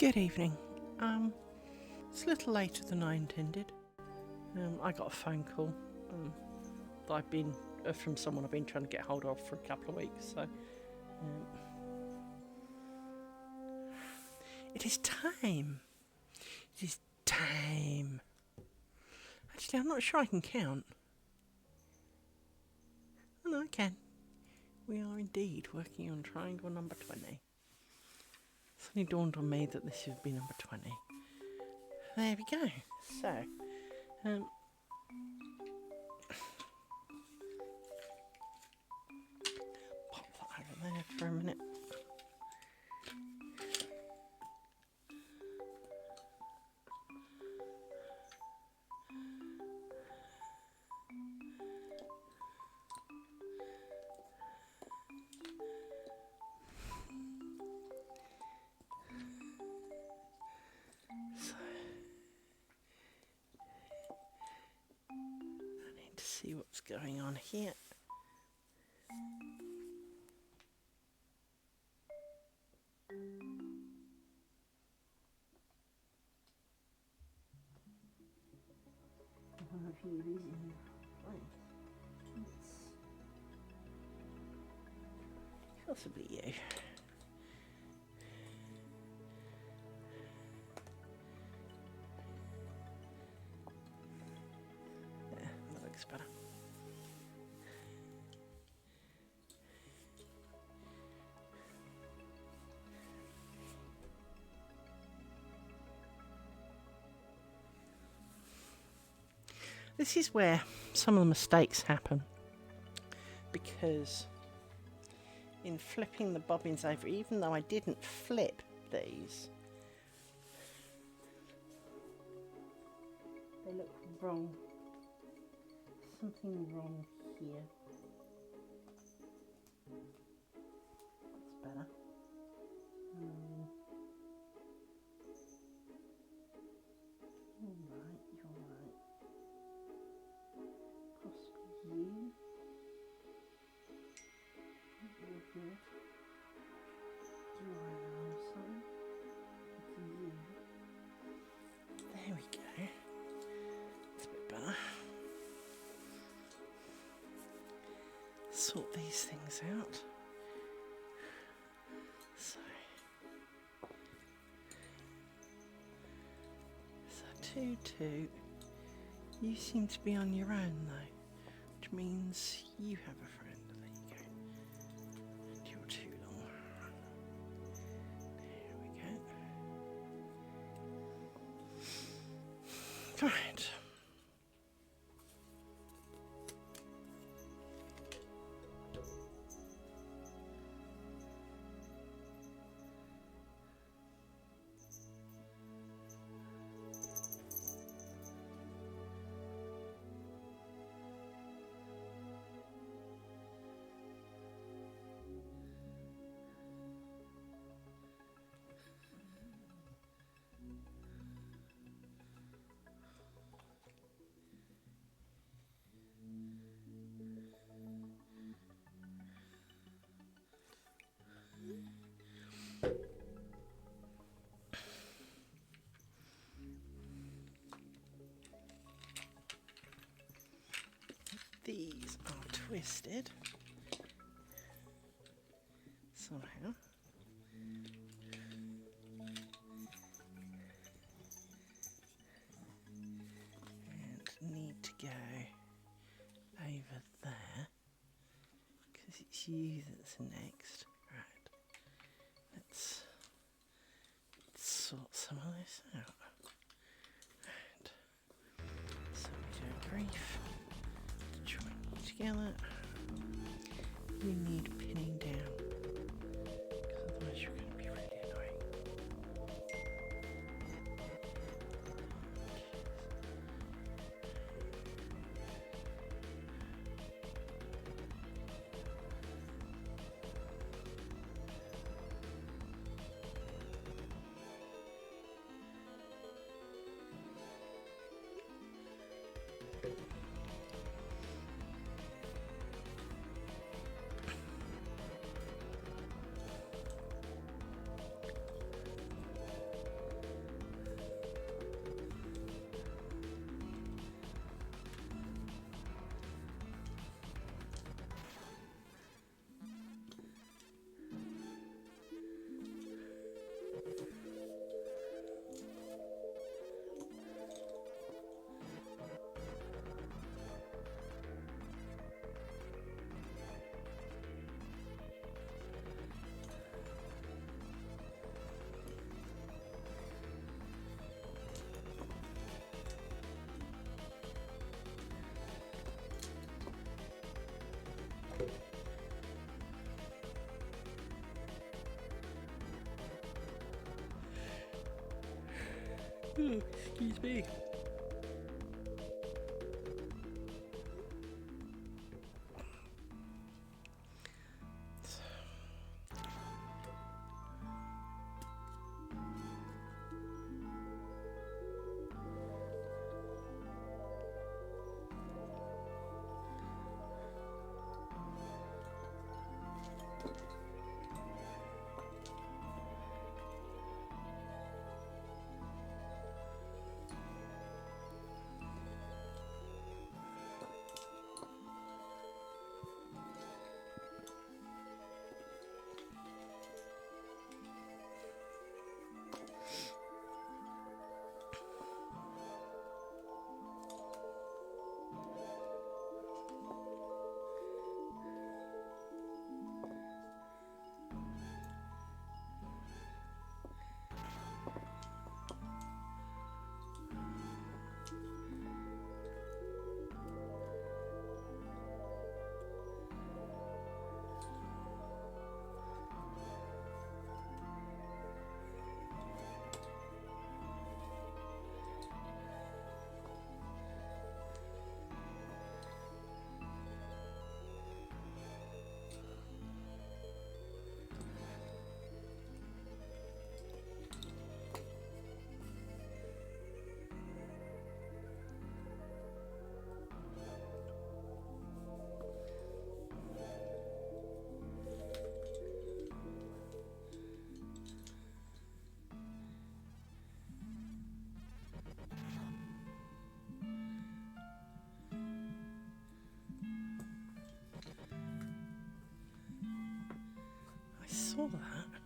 Good evening. It's a little later than I intended. I got a phone call that I've been from someone I've been trying to get hold of for a couple of weeks. So it is time. It is time. Actually, I'm not sure I can count. Oh no, I can. We are indeed working on triangle number 20. It's only dawned on me that this should be number 20. There we go. So, pop that over there for a minute. See what's going on here. One of you is in place. It's possibly you. Yeah, that looks better. This is where some of the mistakes happen, because in flipping the bobbins over, even though I didn't flip these, they look wrong. Something wrong here. That's better. You're right. Possibly you. You're good. Do I know something? It's you. There we go. It's a bit better. Sort these things out. So 2, 2. You seem to be on your own though, which means you have a friend. There you go. And you're too long. There we go. Right. These are twisted somehow. And need to go over there because it's you that's next. Right. Let's sort some of this out. Right. So we do a grief. Join you together. You need pinning down, because otherwise you're going to be really annoying. Ooh, excuse me. I saw that.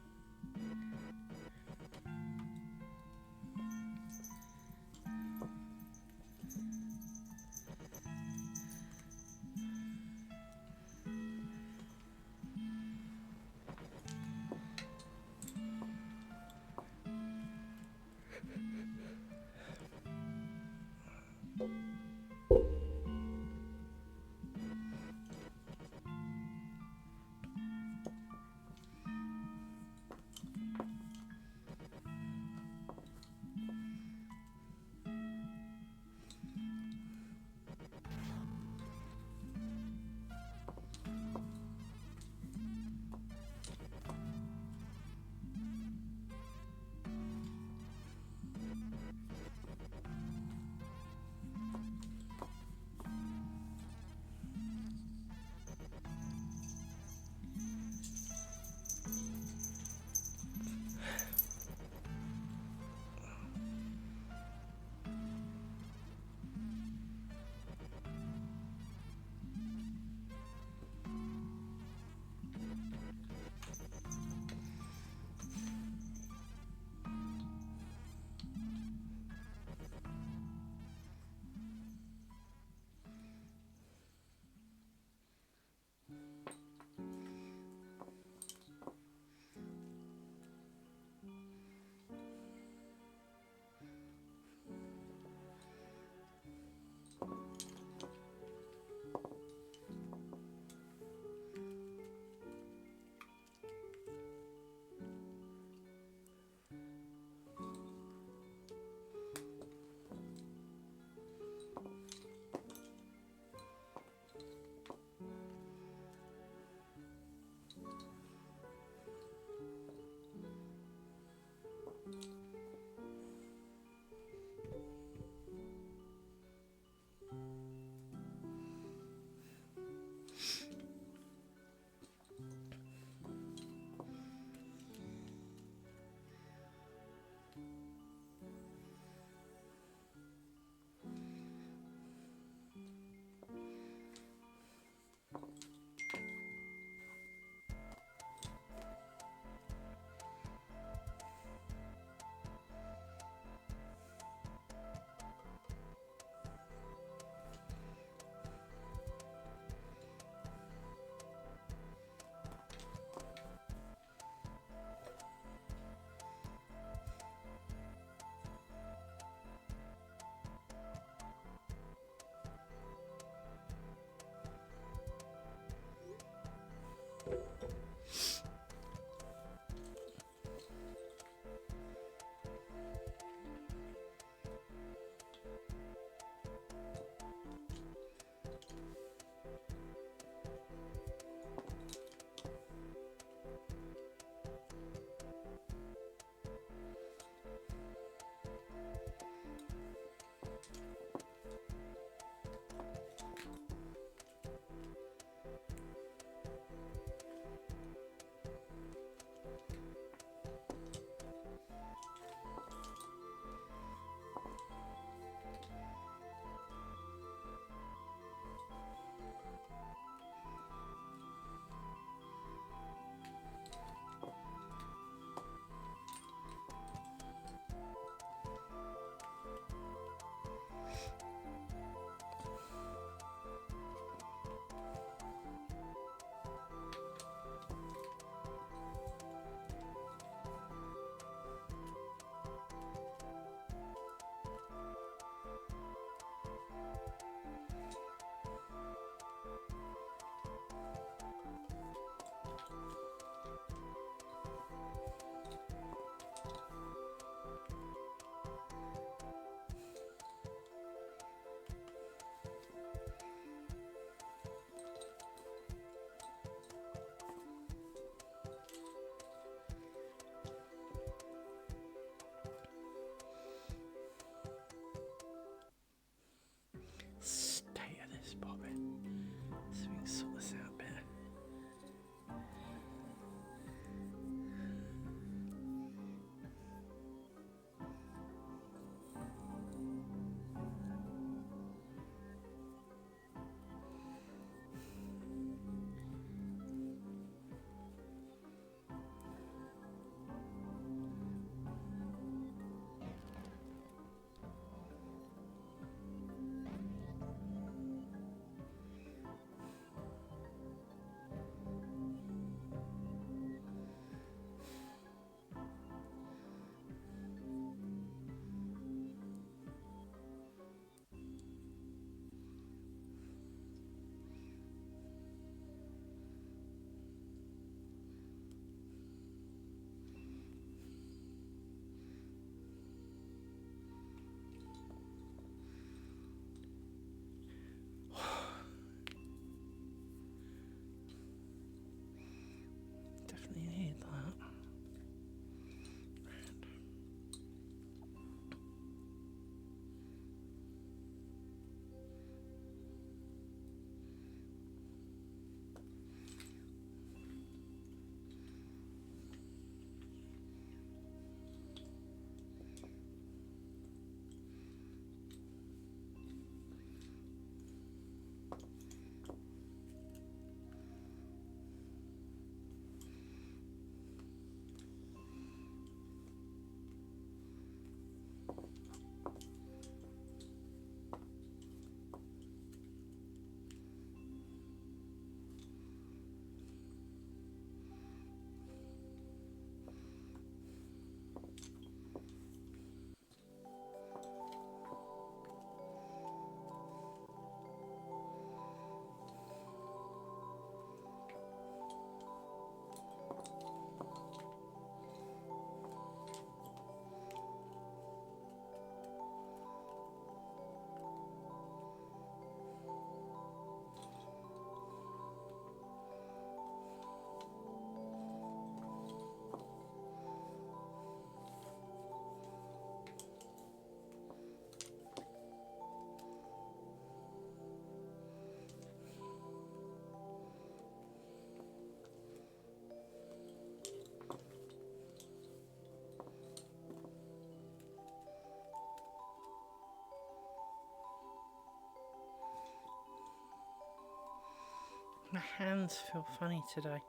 My hands feel funny today.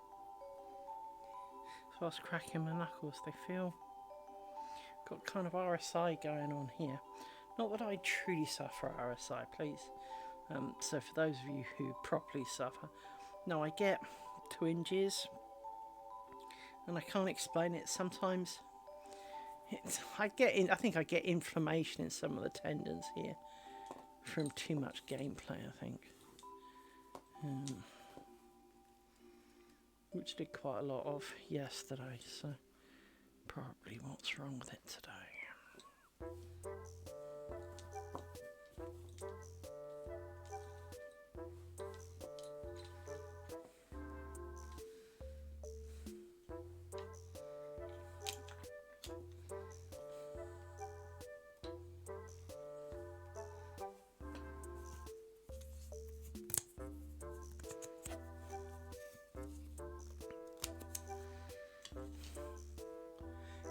So I was cracking my knuckles. They feel... got kind of RSI going on here. Not that I truly suffer RSI, please. So for those of you who properly suffer, no, I get twinges, and I can't explain it. Sometimes I think I get inflammation in some of the tendons here from too much gameplay, I think. Which did quite a lot of yesterday, so probably what's wrong with it today.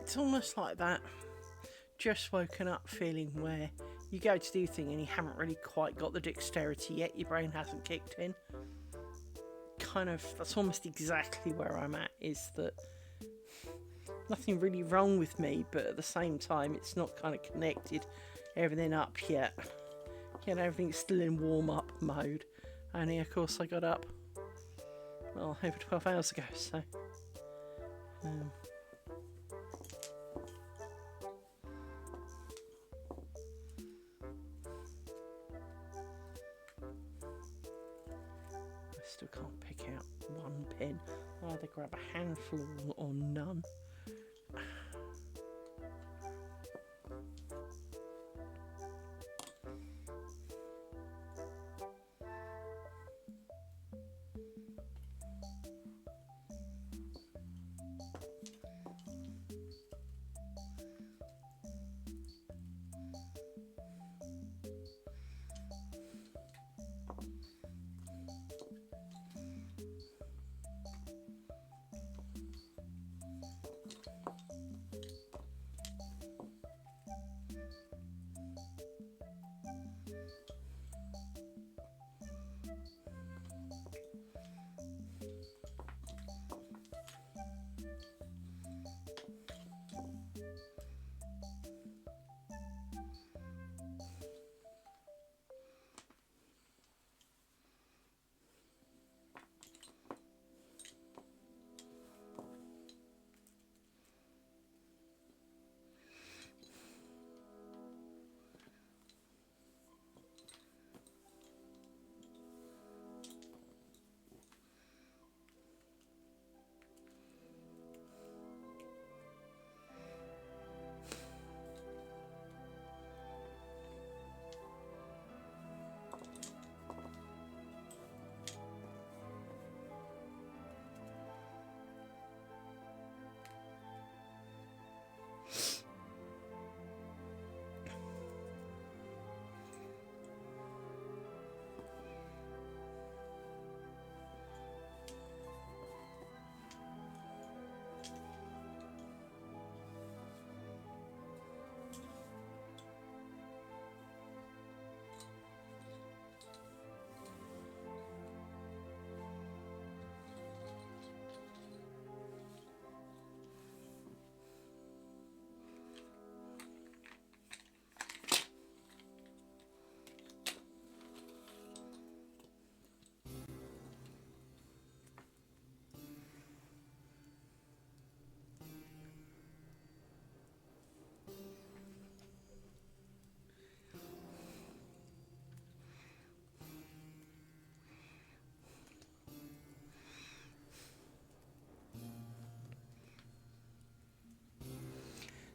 It's almost like that just woken up feeling where you go to do things and you haven't really quite got the dexterity yet, your brain hasn't kicked in. Kind of, that's almost exactly where I'm at, is that nothing really wrong with me, but at the same time it's not kind of connected everything up yet. You know, everything's still in warm-up mode. Only of course I got up, well, over 12 hours ago, so still can't pick out one pen. I either grab a handful or none.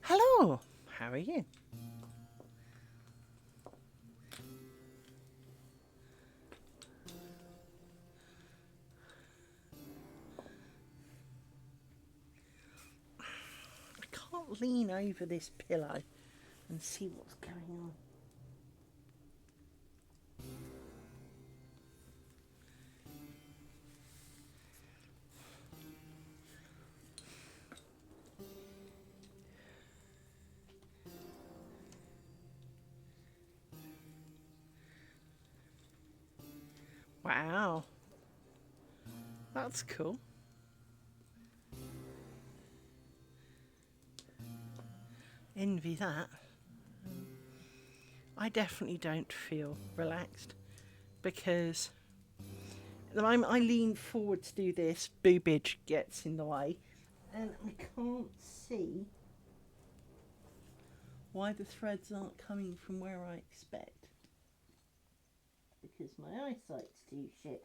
Hello, how are you? I can't lean over this pillow and see what's going on. Wow. That's cool. Envy that. I definitely don't feel relaxed because the moment I lean forward to do this, boobage gets in the way and I can't see why the threads aren't coming from where I expect because my eyesight's too shit.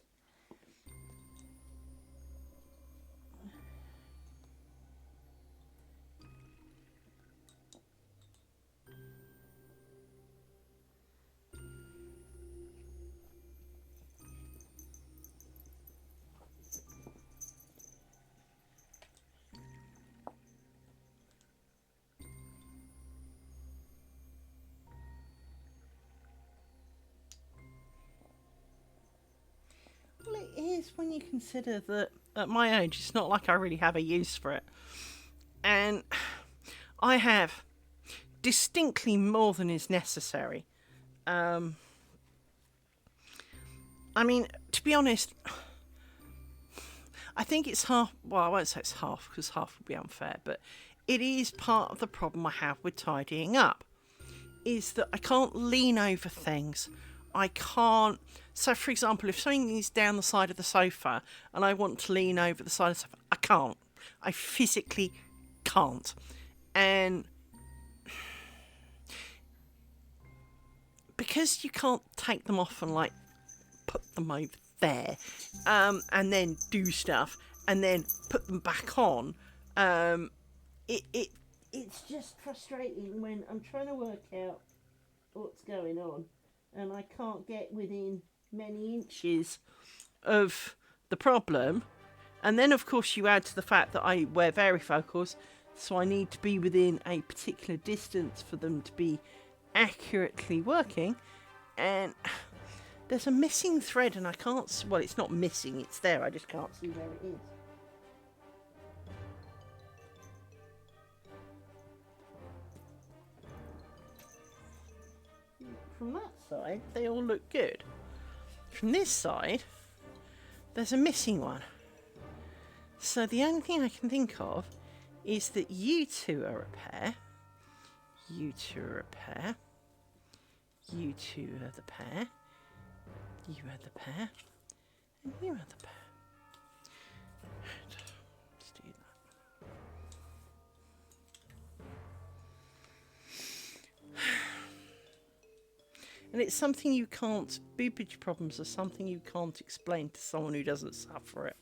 Well, it is when you consider that at my age, it's not like I really have a use for it. And I have distinctly more than is necessary. I mean, to be honest, I think it's half, well, I won't say it's half because half would be unfair, but it is part of the problem I have with tidying up, is that I can't lean over things. I can't. So, for example, if something is down the side of the sofa and I want to lean over the side of the sofa, I can't. I physically can't. And because you can't take them off and, like, put them over there and then do stuff and then put them back on, it's just frustrating when I'm trying to work out what's going on and I can't get within many inches of the problem. And then of course you add to the fact that I wear varifocals, so I need to be within a particular distance for them to be accurately working, and there's a missing thread and I can't, well, it's not missing, it's there, I just can't see where it is. From that side, they all look good. From this side, there's a missing one. So the only thing I can think of is that you two are a pair, you two are a pair, you two are the pair, you are the pair, and you are the pair. Let's do that. And it's something you can't, boobage problems are something you can't explain to someone who doesn't suffer it.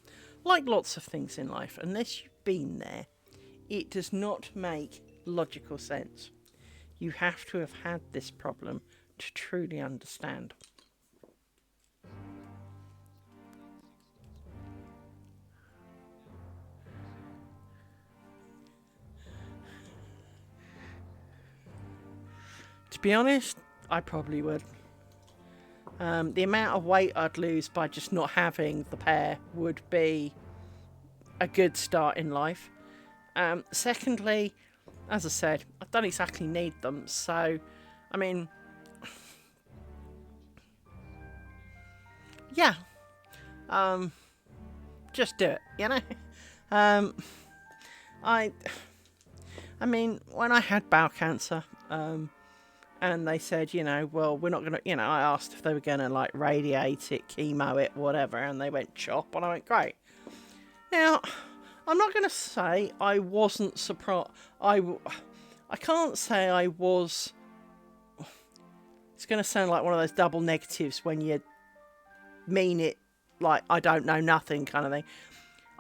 Like lots of things in life, unless you've been there, it does not make logical sense. You have to have had this problem to truly understand. To be honest, I probably would. The amount of weight I'd lose by just not having the pair would be a good start in life. Secondly, as I said, I don't exactly need them, so, I mean, yeah, just do it, you know? I mean, when I had bowel cancer, and they said, you know, well, we're not going to, you know, I asked if they were going to, like, radiate it, chemo it, whatever, and they went chop, and I went, great. Now, I'm not going to say I wasn't surprised. I can't say I was. It's going to sound like one of those double negatives when you mean it like I don't know nothing kind of thing.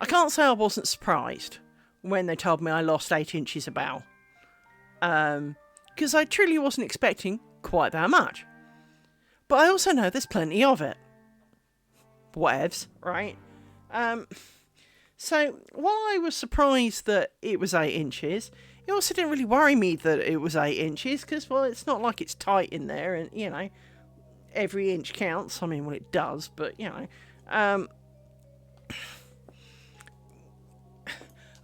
I can't say I wasn't surprised when they told me I lost 8 inches of bowel. Because I truly wasn't expecting quite that much. But I also know there's plenty of it. Whatevs, right? So, while I was surprised that it was 8 inches, it also didn't really worry me that it was 8 inches, because, well, it's not like it's tight in there, and, you know, every inch counts. I mean, well, it does, but, you know.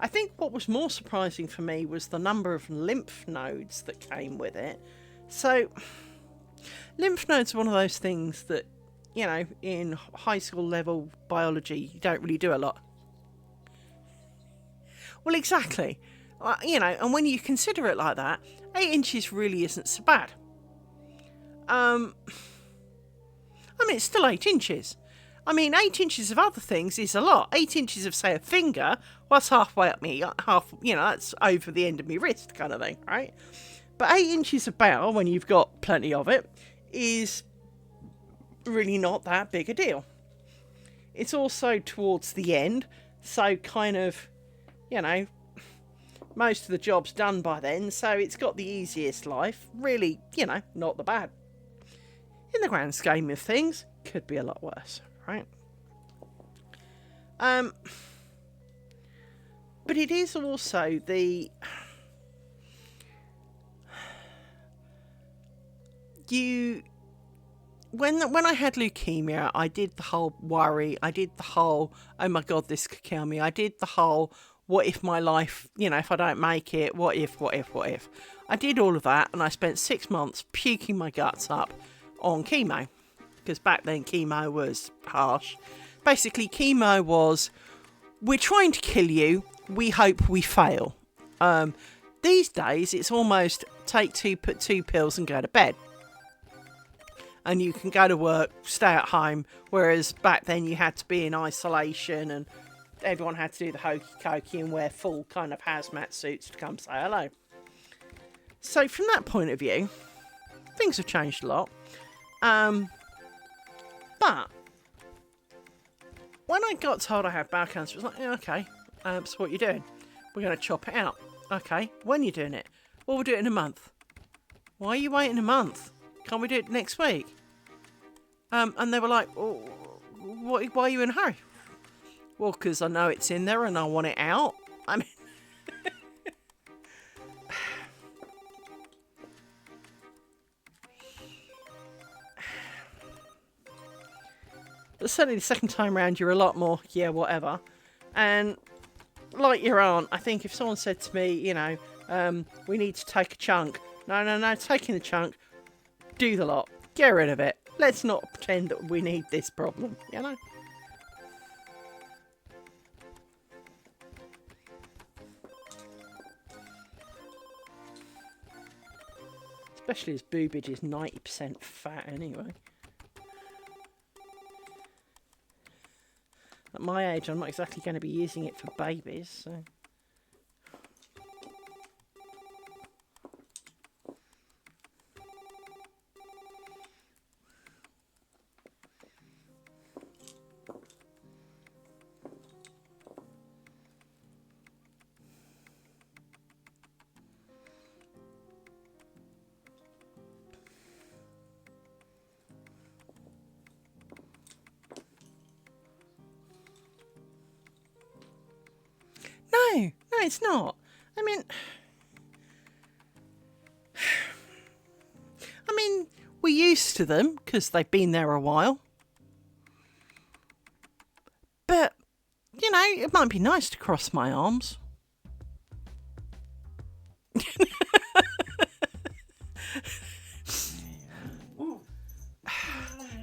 I think what was more surprising for me was the number of lymph nodes that came with it. So, lymph nodes are one of those things that, you know, in high school level biology, you don't really do a lot. Well, exactly. You know, and when you consider it like that, 8 inches really isn't so bad. I mean, it's still 8 inches. I mean, 8 inches of other things is a lot. 8 inches of, say, a finger, well, that's halfway up me, that's over the end of my wrist kind of thing, right? But 8 inches of bow, when you've got plenty of it, is really not that big a deal. It's also towards the end, so kind of, most of the job's done by then, so it's got the easiest life. Really, not the bad. In the grand scheme of things, could be a lot worse, right? But it is also when I had leukemia, I did the whole worry. I did the whole, oh my God, this could kill me. I did the whole, what if my life, if I don't make it, what if? I did all of that, and I spent 6 months puking my guts up on chemo. Because back then chemo was harsh. Basically, chemo was, we're trying to kill you, we hope we fail. These days, it's almost put 2 pills and go to bed. And you can go to work, stay at home, whereas back then you had to be in isolation and everyone had to do the hokey cokey and wear full kind of hazmat suits to come say hello. So from that point of view, things have changed a lot. But when I got told I had bowel cancer, it was like, yeah, okay, so what are you doing? We're going to chop it out. Okay, when are you doing it? Well, we'll do it in a month. Why are you waiting a month? Can't we do it next week? And they were like, oh, why are you in a hurry? Well, because I know it's in there and I want it out. I mean... But certainly the second time round, you're a lot more, yeah, whatever. And like your aunt, I think if someone said to me, we need to take a chunk. No, taking the chunk, do the lot. Get rid of it. Let's not pretend that we need this problem, Especially as boobage is 90% fat anyway. At my age, I'm not exactly going to be using it for babies, so... No, it's not. I mean, we're used to them because they've been there a while. But, it might be nice to cross my arms.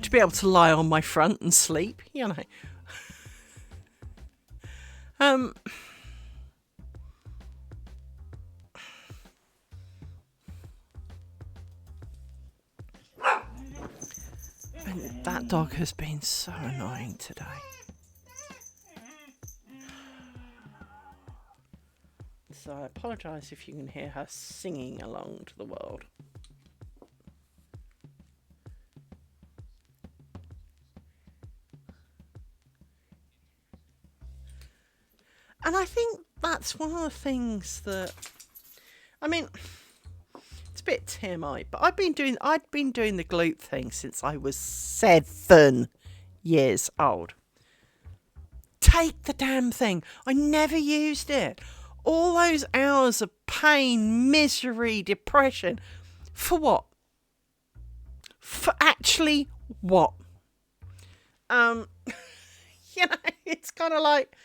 To be able to lie on my front and sleep, And that dog has been so annoying today. So I apologise if you can hear her singing along to the world. And I think that's one of the things that... it's a bit TMI, but I'd been doing the glute thing since I was 7 years old. Take the damn thing. I never used it. All those hours of pain, misery, depression. For what? For actually what? It's kind of like...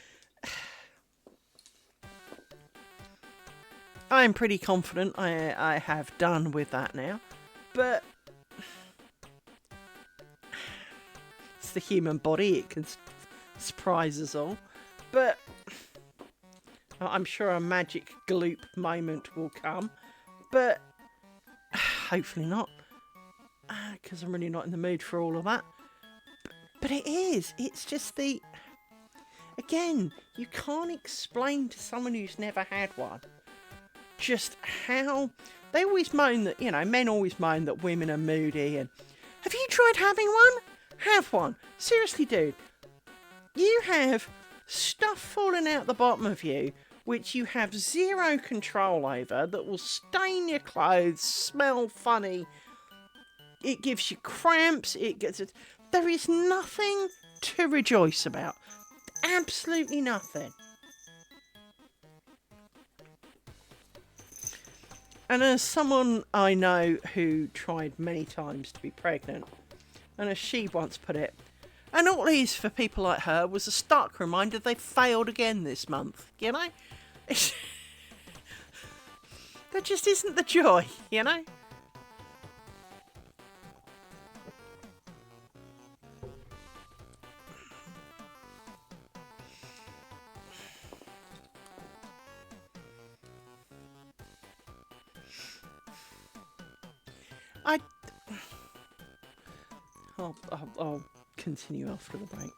I'm pretty confident I have done with that now, but it's the human body, it can surprise us all, but I'm sure a magic gloop moment will come, but hopefully not, because I'm really not in the mood for all of that. But it is. It's just again, you can't explain to someone who's never had one just how they always moan that, men always moan that women are moody. And have you tried having one? Have one. Seriously, dude. You have stuff falling out the bottom of you which you have zero control over, that will stain your clothes, smell funny, it gives you cramps, there is nothing to rejoice about. Absolutely nothing. And as someone I know who tried many times to be pregnant, and as she once put it, and all it is for people like her was a stark reminder they failed again this month, There just isn't the joy, I'll continue after the break.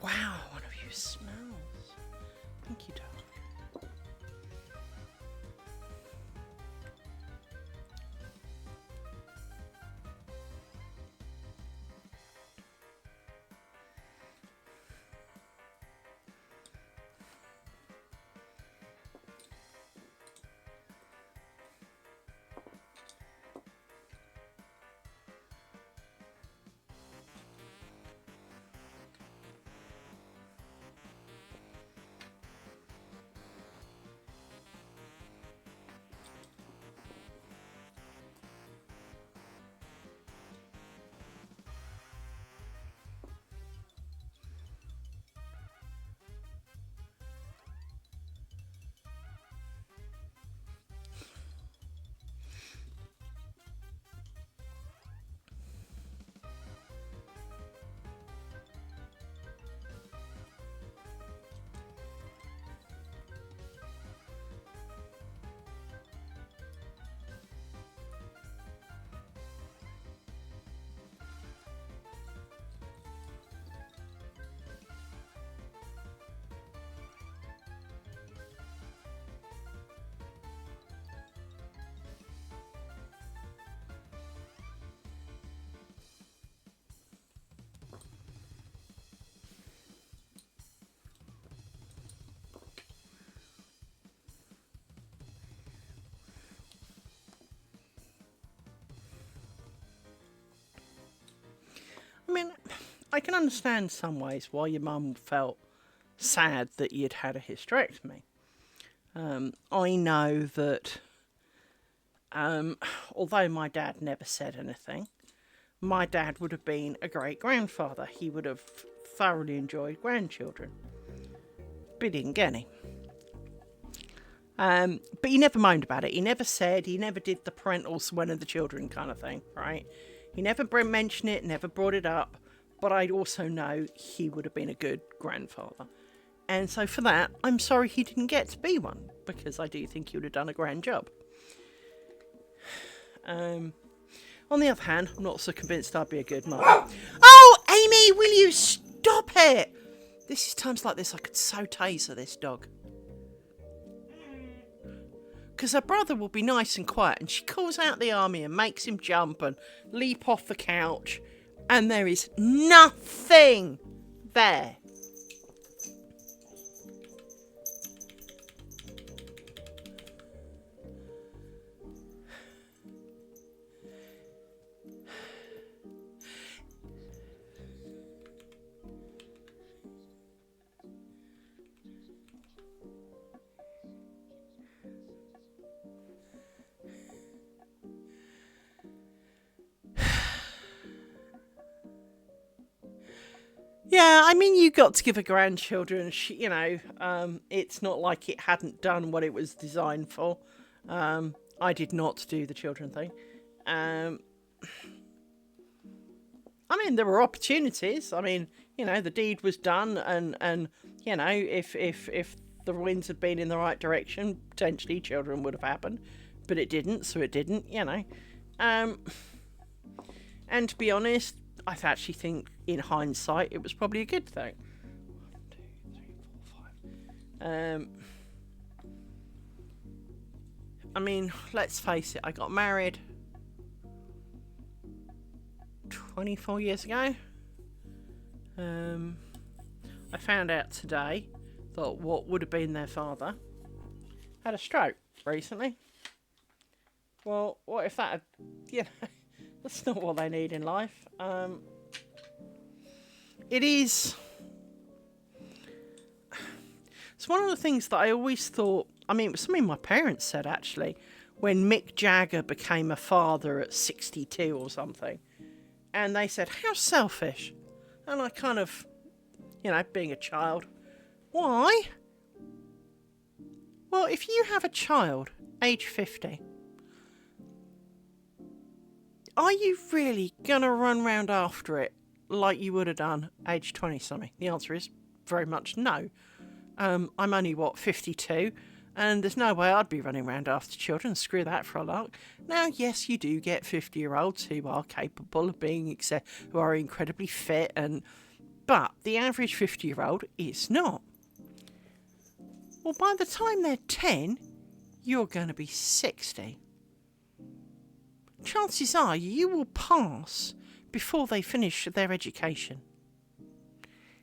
Wow, one of you smells. Thank you, dog. I mean, I can understand some ways why your mum felt sad that you'd had a hysterectomy. I know that although my dad never said anything, my dad would have been a great grandfather. He would have thoroughly enjoyed grandchildren. But he didn't get any. But he never moaned about it. He never did the parental when of the children kind of thing, right? He never mentioned it, never brought it up. But I also know he would have been a good grandfather. And so for that, I'm sorry he didn't get to be one, because I do think he would have done a grand job. On the other hand, I'm not so convinced I'd be a good mother. Oh, Amy, will you stop it? This is times like this I could so taser this dog. Because her brother will be nice and quiet, and she calls out the army and makes him jump and leap off the couch, and there is nothing there. Yeah, I mean, you got to give her grandchildren, it's not like it hadn't done what it was designed for. I did not do the children thing. Um, I mean, there were opportunities. I mean, the deed was done, and if the winds had been in the right direction, potentially children would have happened, but it didn't, so it didn't. Um, and to be honest, I actually think, in hindsight, it was probably a good thing. 1, 2, 3, 4, 5. I mean, let's face it. I got married 24 years ago. I found out today that what would have been their father had a stroke recently. Well, what if that had, that's not what they need in life. It is. It's one of the things that I always thought. I mean, it was something my parents said actually, when Mick Jagger became a father at 62 or something, and they said, "How selfish," and I kind of, being a child, why? Well, if you have a child, age 50. Are you really going to run round after it like you would have done age 20-something? The answer is very much no. I'm only, 52, and there's no way I'd be running around after children. Screw that for a lark. Now, yes, you do get 50-year-olds who are capable of being, who are incredibly fit, but the average 50-year-old is not. Well, by the time they're 10, you're going to be 60. Chances are you will pass before they finish their education.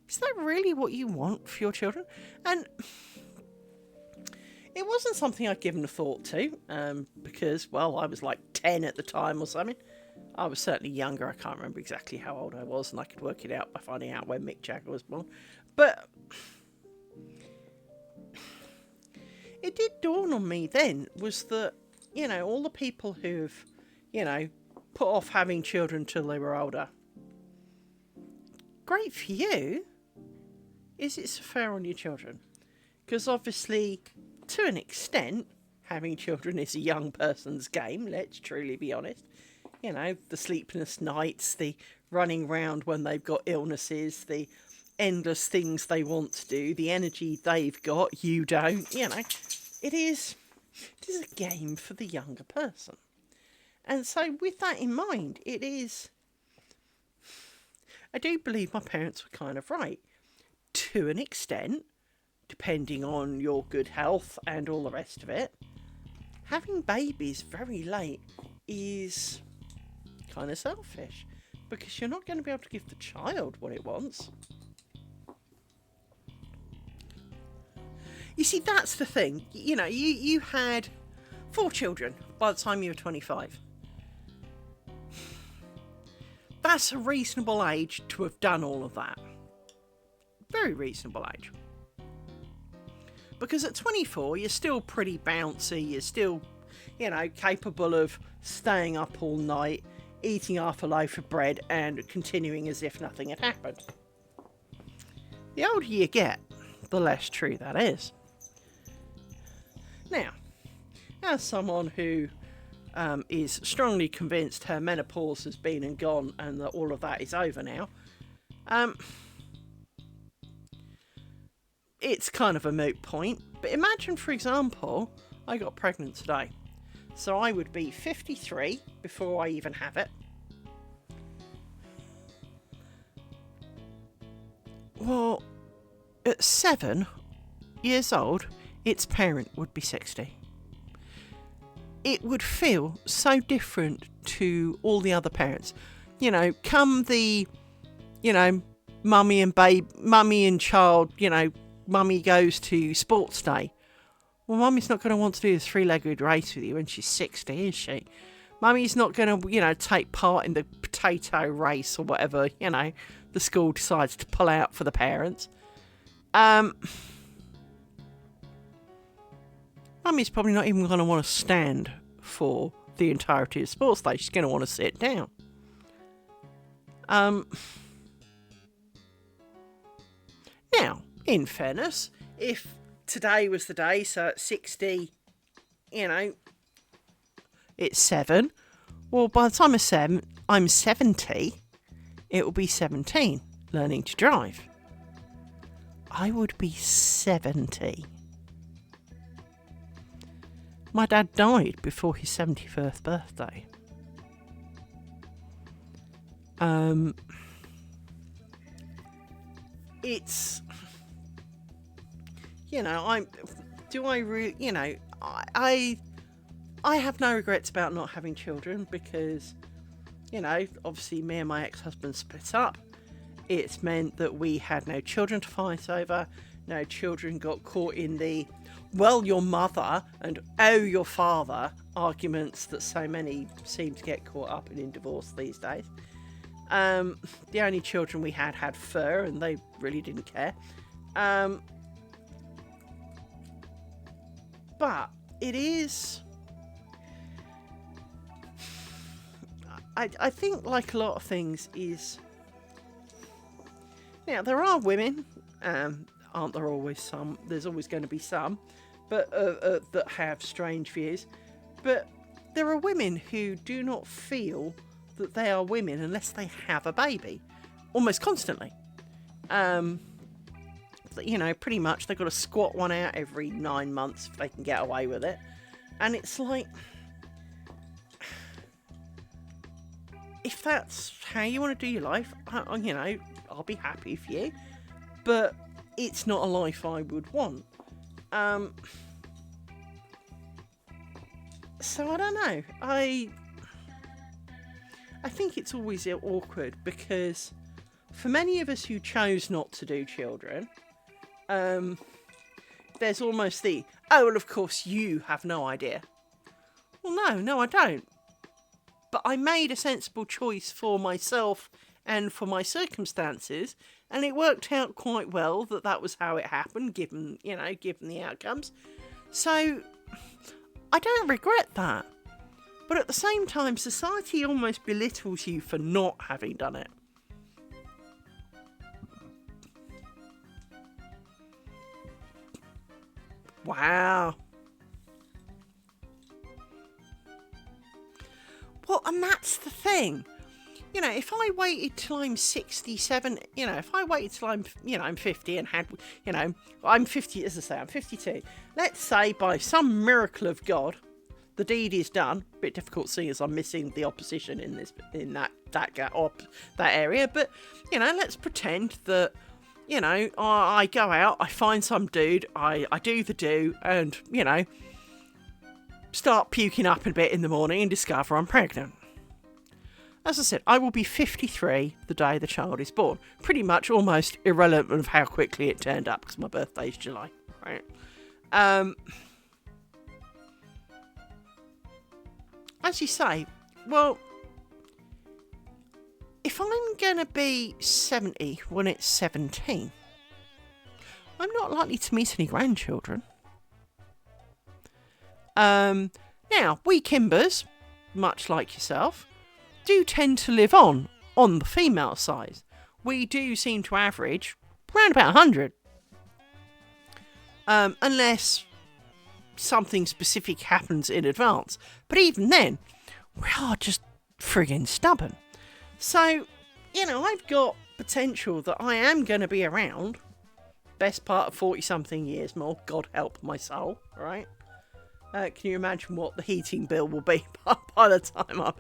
Is that really what you want for your children? And it wasn't something I'd given a thought to, because, well, I was like 10 at the time or something. I was certainly younger. I can't remember exactly how old I was, and I could work it out by finding out when Mick Jagger was born. But it did dawn on me then, was that, all the people who've put off having children till they were older. Great for you. Is it so fair on your children? Because obviously, to an extent, having children is a young person's game, let's truly be honest. The sleepless nights, the running round when they've got illnesses, the endless things they want to do, the energy they've got, you don't, It is a game for the younger person. And so with that in mind, I do believe my parents were kind of right. To an extent, depending on your good health and all the rest of it, having babies very late is kind of selfish, because you're not going to be able to give the child what it wants. You see, that's the thing. You had 4 children by the time you were 25. That's a reasonable age to have done all of that. Very reasonable age. Because at 24, you're still pretty bouncy. You're still, capable of staying up all night, eating half a loaf of bread, and continuing as if nothing had happened. The older you get, the less true that is. Now, as someone who is strongly convinced her menopause has been and gone, and that all of that is over now, it's kind of a moot point. But imagine, for example, I got pregnant today. So I would be 53 before I even have it. Well, at 7 years old, its parent would be 60. It would feel so different to all the other parents. Come the, mummy and child, mummy goes to sports day. Well, mummy's not going to want to do the 3-legged race with you when she's 60, is she? Mummy's not going to, take part in the potato race or whatever, the school decides to pull out for the parents. Mummy's probably not even going to want to stand for the entirety of sports day. She's going to want to sit down. Now, in fairness, if today was the day, so at 60, it's 7. Well, by the time I'm 70, it will be 17, learning to drive. I would be 70. My dad died before his 71st birthday. It's, I have no regrets about not having children because, obviously me and my ex-husband split up. It's meant that we had no children to fight over. No children got caught in the, well, your mother and oh, your father arguments that so many seem to get caught up in divorce these days. The only children we had fur and they really didn't care. But it is... I think, like a lot of things, is... Now, there are women, aren't there always some? There's always going to be some, but that have strange views. But there are women who do not feel that they are women unless they have a baby. Almost constantly. Pretty much they've got to squat one out every 9 months if they can get away with it. And it's like... If that's how you want to do your life, I'll be happy for you. But it's not a life I would want. So I don't know. I think it's always awkward because for many of us who chose not to do children, there's almost the, oh, well, of course you have no idea. Well, no, I don't. But I made a sensible choice for myself and for my circumstances, and it worked out quite well that was how it happened, given the outcomes. So I don't regret that. But at the same time, society almost belittles you for not having done it. Wow. Well, and that's the thing. If I waited till I'm 67, if I waited till I'm 50 and had, I'm 50, as I say, I'm 52. Let's say by some miracle of God, the deed is done. A bit difficult seeing as I'm missing the opposition in that area. But, let's pretend that, I go out, I find some dude, I do the do, and, start puking up a bit in the morning and discover I'm pregnant. As I said, I will be 53 the day the child is born. Pretty much almost irrelevant of how quickly it turned up because my birthday's July, right? As you say, well, if I'm going to be 70 when it's 17, I'm not likely to meet any grandchildren. Now, we Kimbers, much like yourself, do tend to live on the female side. We do seem to average around about 100. Unless something specific happens in advance. But even then, we are just friggin' stubborn. So, I've got potential that I am going to be around. Best part of 40-something years more. God help my soul, right? Can you imagine what the heating bill will be by the time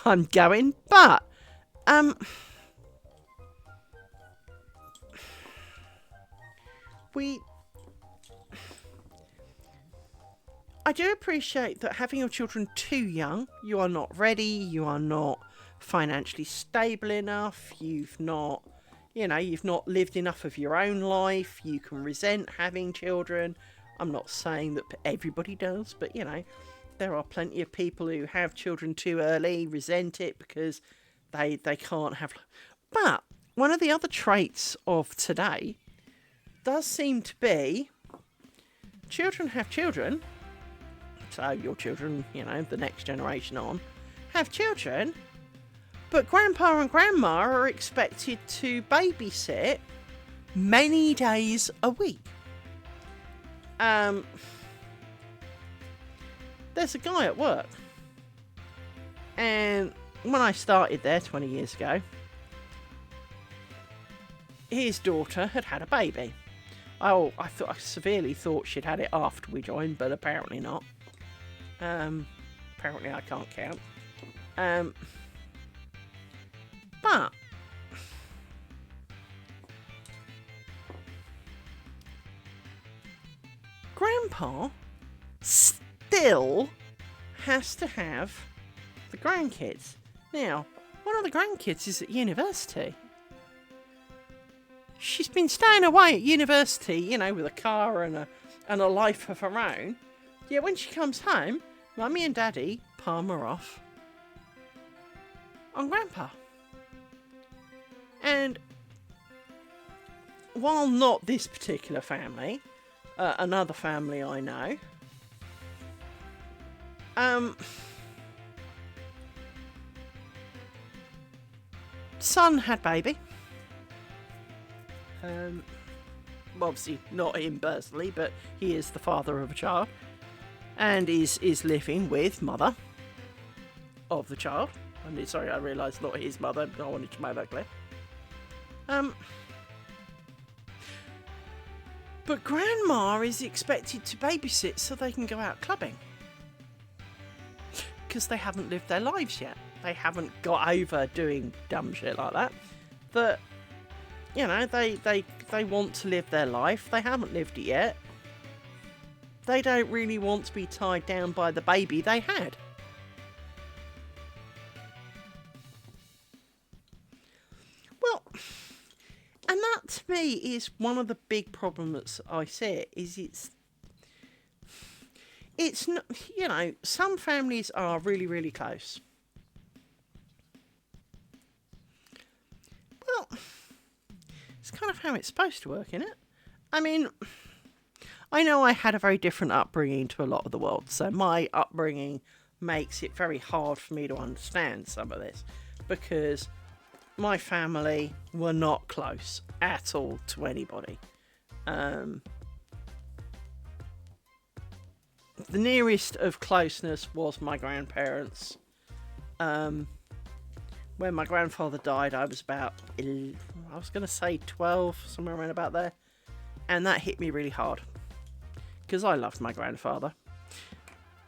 I'm going? But, I do appreciate that having your children too young, you are not ready, you are not financially stable enough, you've not lived enough of your own life, you can resent having children. I'm not saying that everybody does, but, there are plenty of people who have children too early, resent it because they can't have... But one of the other traits of today does seem to be children have children. So your children, the next generation on, have children, but grandpa and grandma are expected to babysit many days a week. There's a guy at work, and when I started there 20 years ago, his daughter had had a baby. I severely thought she'd had it after we joined, but apparently not. Apparently I can't count. But Grandpa still has to have the grandkids. Now, one of the grandkids is at university. She's been staying away at university, you know, with a car and a life of her own. Yet when she comes home, Mummy and Daddy palm her off on Grandpa. And while not this particular family, another family I know, son had baby. Obviously not him personally, but he is the father of a child, and is living with mother of the child. Sorry, I realised not his mother, but I wanted to make that clear. But Grandma is expected to babysit so they can go out clubbing. Because they haven't lived their lives yet. They haven't got over doing dumb shit like that. That, you know, they want to live their life. They haven't lived it yet. They don't really want to be tied down by the baby they had. Well, and that to me is one of the big problems I see, is it's not, you know, some families are really, really close. Well, it's kind of how it's supposed to work, isn't it? I mean, I know I had a very different upbringing to a lot of the world, so my upbringing makes it very hard for me to understand some of this, because my family were not close at all to anybody. The nearest of closeness was my grandparents. When my grandfather died, I was about, I was going to say 12, somewhere around about there. And that hit me really hard, because I loved my grandfather.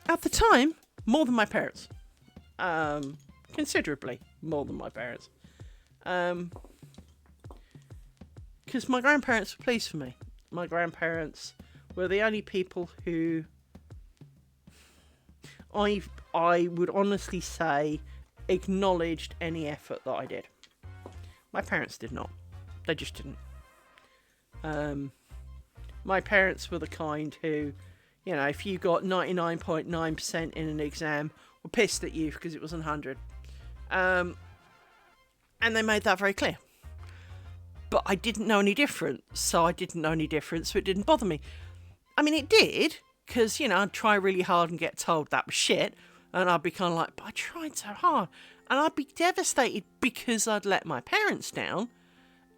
At the time, more than my parents. Considerably more than my parents. Because my grandparents were pleased for me. My grandparents were the only people who I would honestly say acknowledged any effort that I did. My parents did not. They just didn't. My parents were the kind who, you know, if you got 99.9% in an exam, were pissed at you because it was 100. And they made that very clear. But I didn't know any different, so I didn't know any different, so it didn't bother me. I mean, it did, because, you know, I'd try really hard and get told that was shit, and I'd be kind of like, but I tried so hard. And I'd be devastated because I'd let my parents down,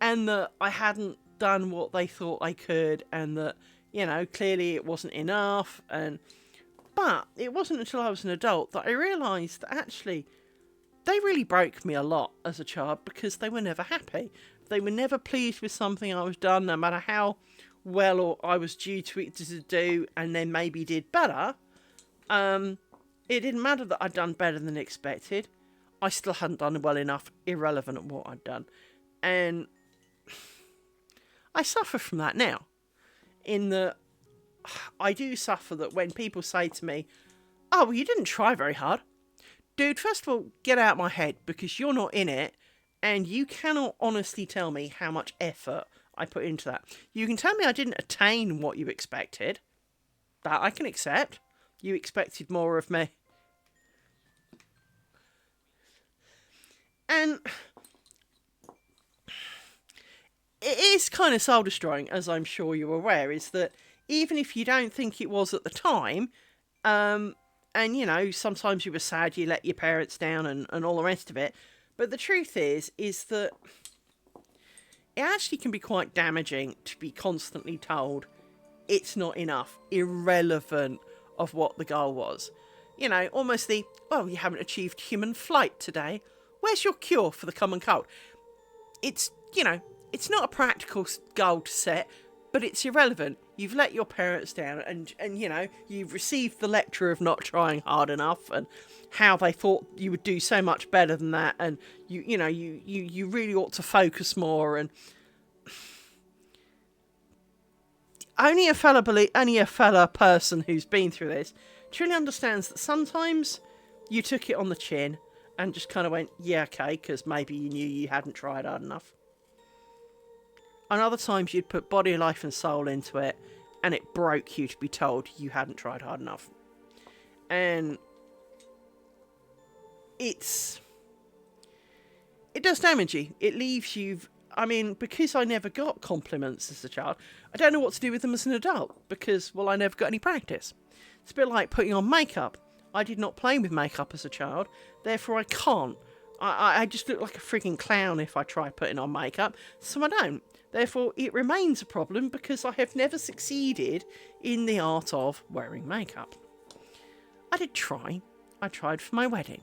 and that I hadn't done what they thought I could, and that, you know, clearly it wasn't enough. But it wasn't until I was an adult that I realised that actually they really broke me a lot as a child, because they were never happy. They were never pleased with something I was done, no matter how well or I was due to it to do, and then maybe did better. It didn't matter that I'd done better than expected. I still hadn't done well enough, irrelevant of what I'd done. And I suffer from that now. In that I do suffer that when people say to me, oh, well, you didn't try very hard. Dude, first of all, get out of my head, because you're not in it, and you cannot honestly tell me how much effort I put into that. You can tell me I didn't attain what you expected. That I can accept. You expected more of me. And it is kind of soul-destroying, as I'm sure you're aware, is that even if you don't think it was at the time, and, you know, sometimes you were sad you let your parents down and all the rest of it, but the truth is that it actually can be quite damaging to be constantly told it's not enough, irrelevant of what the goal was. You know, almost the, well, you haven't achieved human flight today. Where's your cure for the common cold? It's, you know, it's not a practical goal to set, but it's irrelevant. You've let your parents down, and you know, you've received the lecture of not trying hard enough, and how they thought you would do so much better than that, and you know, you really ought to focus more, and only a fella person who's been through this truly understands that sometimes you took it on the chin and just kind of went, yeah, okay, because maybe you knew you hadn't tried hard enough. And other times you'd put body, life and soul into it, and it broke you to be told you hadn't tried hard enough. And it does damage you. It leaves you... I mean, because I never got compliments as a child, I don't know what to do with them as an adult, because, well, I never got any practice. It's a bit like putting on makeup. I did not play with makeup as a child, therefore I can't. I just look like a frigging clown if I try putting on makeup, so I don't. Therefore, it remains a problem because I have never succeeded in the art of wearing makeup. I did try. I tried for my wedding.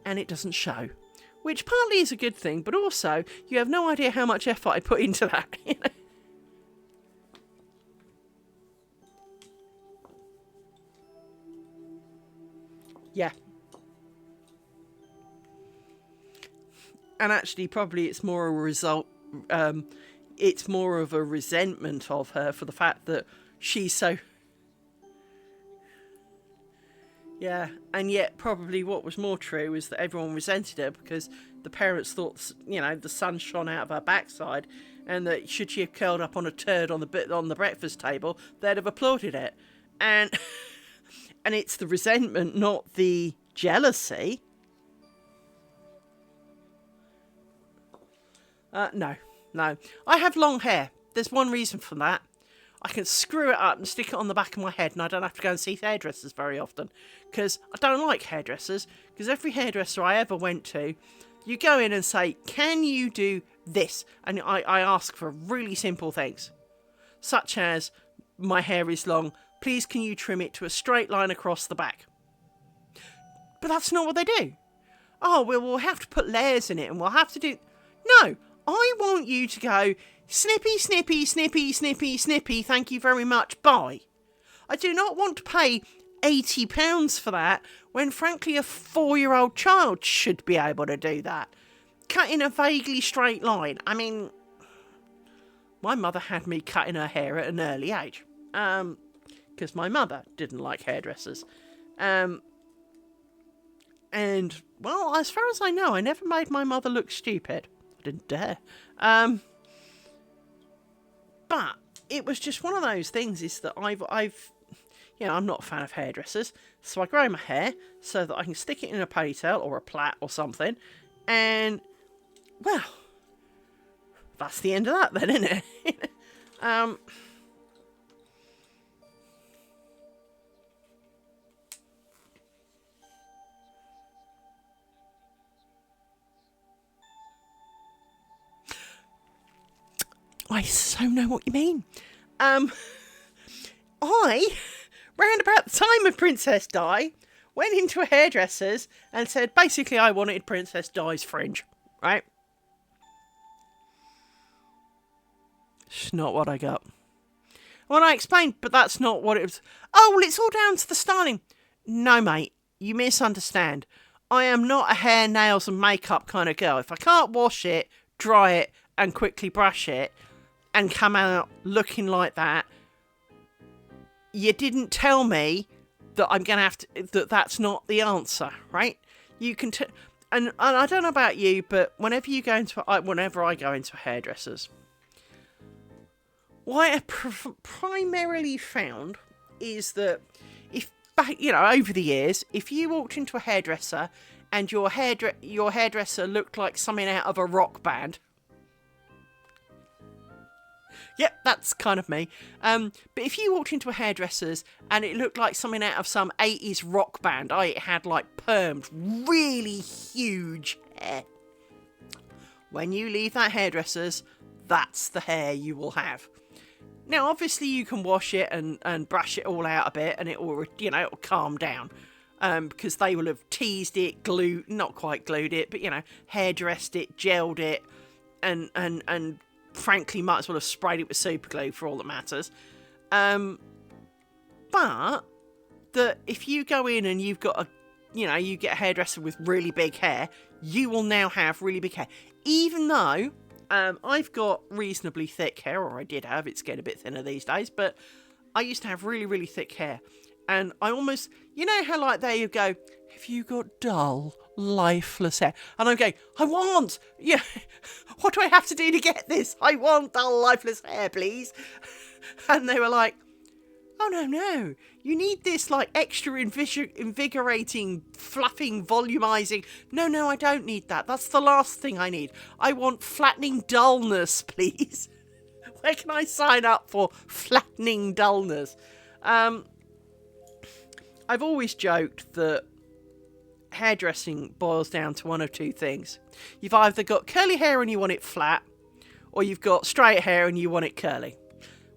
And it doesn't show. Which partly is a good thing, but also, you have no idea how much effort I put into that. You know? Yeah. And actually, probably it's more a result... it's more of a resentment of her for the fact that she's so... Yeah, and yet probably what was more true is that everyone resented her because the parents thought, you know, the sun shone out of her backside, and that should she have curled up on a turd on the breakfast table, they'd have applauded it. And and it's the resentment, not the jealousy. No. I have long hair. There's one reason for that. I can screw it up and stick it on the back of my head, and I don't have to go and see hairdressers very often. Because I don't like hairdressers. Because every hairdresser I ever went to, you go in and say, can you do this? And I ask for really simple things. Such as, my hair is long, please can you trim it to a straight line across the back? But that's not what they do. Oh, well, we'll have to put layers in it, and we'll have to do... No, I want you to go... Snippy, snippy, snippy, snippy, snippy, thank you very much, bye. I do not want to pay £80 for that, when frankly a 4-year-old child should be able to do that. Cut in a vaguely straight line. I mean, my mother had me cutting her hair at an early age. Because my mother didn't like hairdressers. And, well, as far as I know, I never made my mother look stupid. I didn't dare. But it was just one of those things is that I've you know, I'm not a fan of hairdressers, so I grow my hair so that I can stick it in a ponytail or a plait or something, and, well, that's the end of that then, isn't it? I so know what you mean. I, round about the time of Princess Di, went into a hairdresser's and said, basically, I wanted Princess Di's fringe, right? It's not what I got. When I explained, but that's not what it was. Oh, well, it's all down to the styling. No, mate, you misunderstand. I am not a hair, nails and makeup kind of girl. If I can't wash it, dry it, and quickly brush it, and come out looking like that, you didn't tell me that I'm going to have to... that's not the answer, right? You can... and I don't know about you, but whenever I go into hairdressers, what I have primarily found is that over the years, if you walked into a hairdresser and your hairdresser looked like something out of a rock band... Yep, that's kind of me. But if you walked into a hairdresser's and it looked like something out of some 80s rock band, it had like permed, really huge hair. When you leave that hairdresser's, that's the hair you will have. Now, obviously, you can wash it and brush it all out a bit, and it will, it'll calm down. Because they will have teased it, not quite glued it, but, hairdressed it, gelled it, and frankly, might as well have sprayed it with super glue for all that matters. But that if you go in and you've got you get a hairdresser with really big hair, you will now have really big hair. Even though I've got reasonably thick hair, or I did have, it's getting a bit thinner these days, but I used to have really, really thick hair. And I almost, how like there you go, have you got dull, lifeless hair? And I'm going, what do I have to do to get this? I want dull, lifeless hair, please. And they were like, oh, no, you need this like extra invigorating, fluffing, volumizing. No, I don't need that. That's the last thing I need. I want flattening dullness, please. Where can I sign up for flattening dullness? I've always joked that hairdressing boils down to one of two things. You've either got curly hair and you want it flat, or you've got straight hair and you want it curly.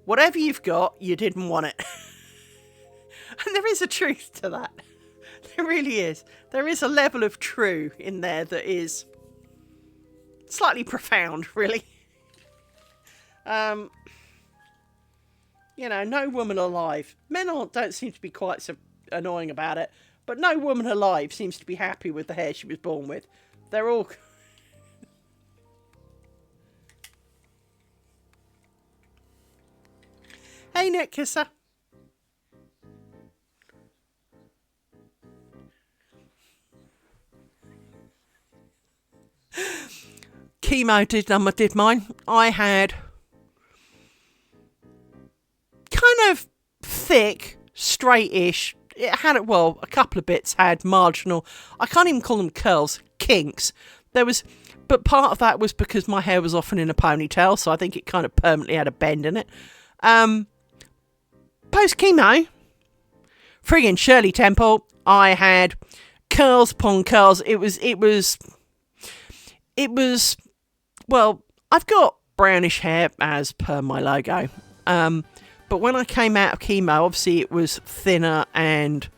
Whatever you've got, you didn't want it. And there is a truth to that. There really is. There is a level of true in there that is slightly profound, really. No woman alive. Men don't seem to be quite so annoying about it, but no woman alive seems to be happy with the hair she was born with. They're all... Hey, Nick Kisser. Chemo did mine. I had kind of thick, straightish. It had, a couple of bits had marginal, I can't even call them curls, kinks. But part of that was because my hair was often in a ponytail, so I think it kind of permanently had a bend in it. Post chemo, friggin' Shirley Temple, I had curls upon curls. It was, well, I've got brownish hair as per my logo. But when I came out of chemo, obviously it was thinner and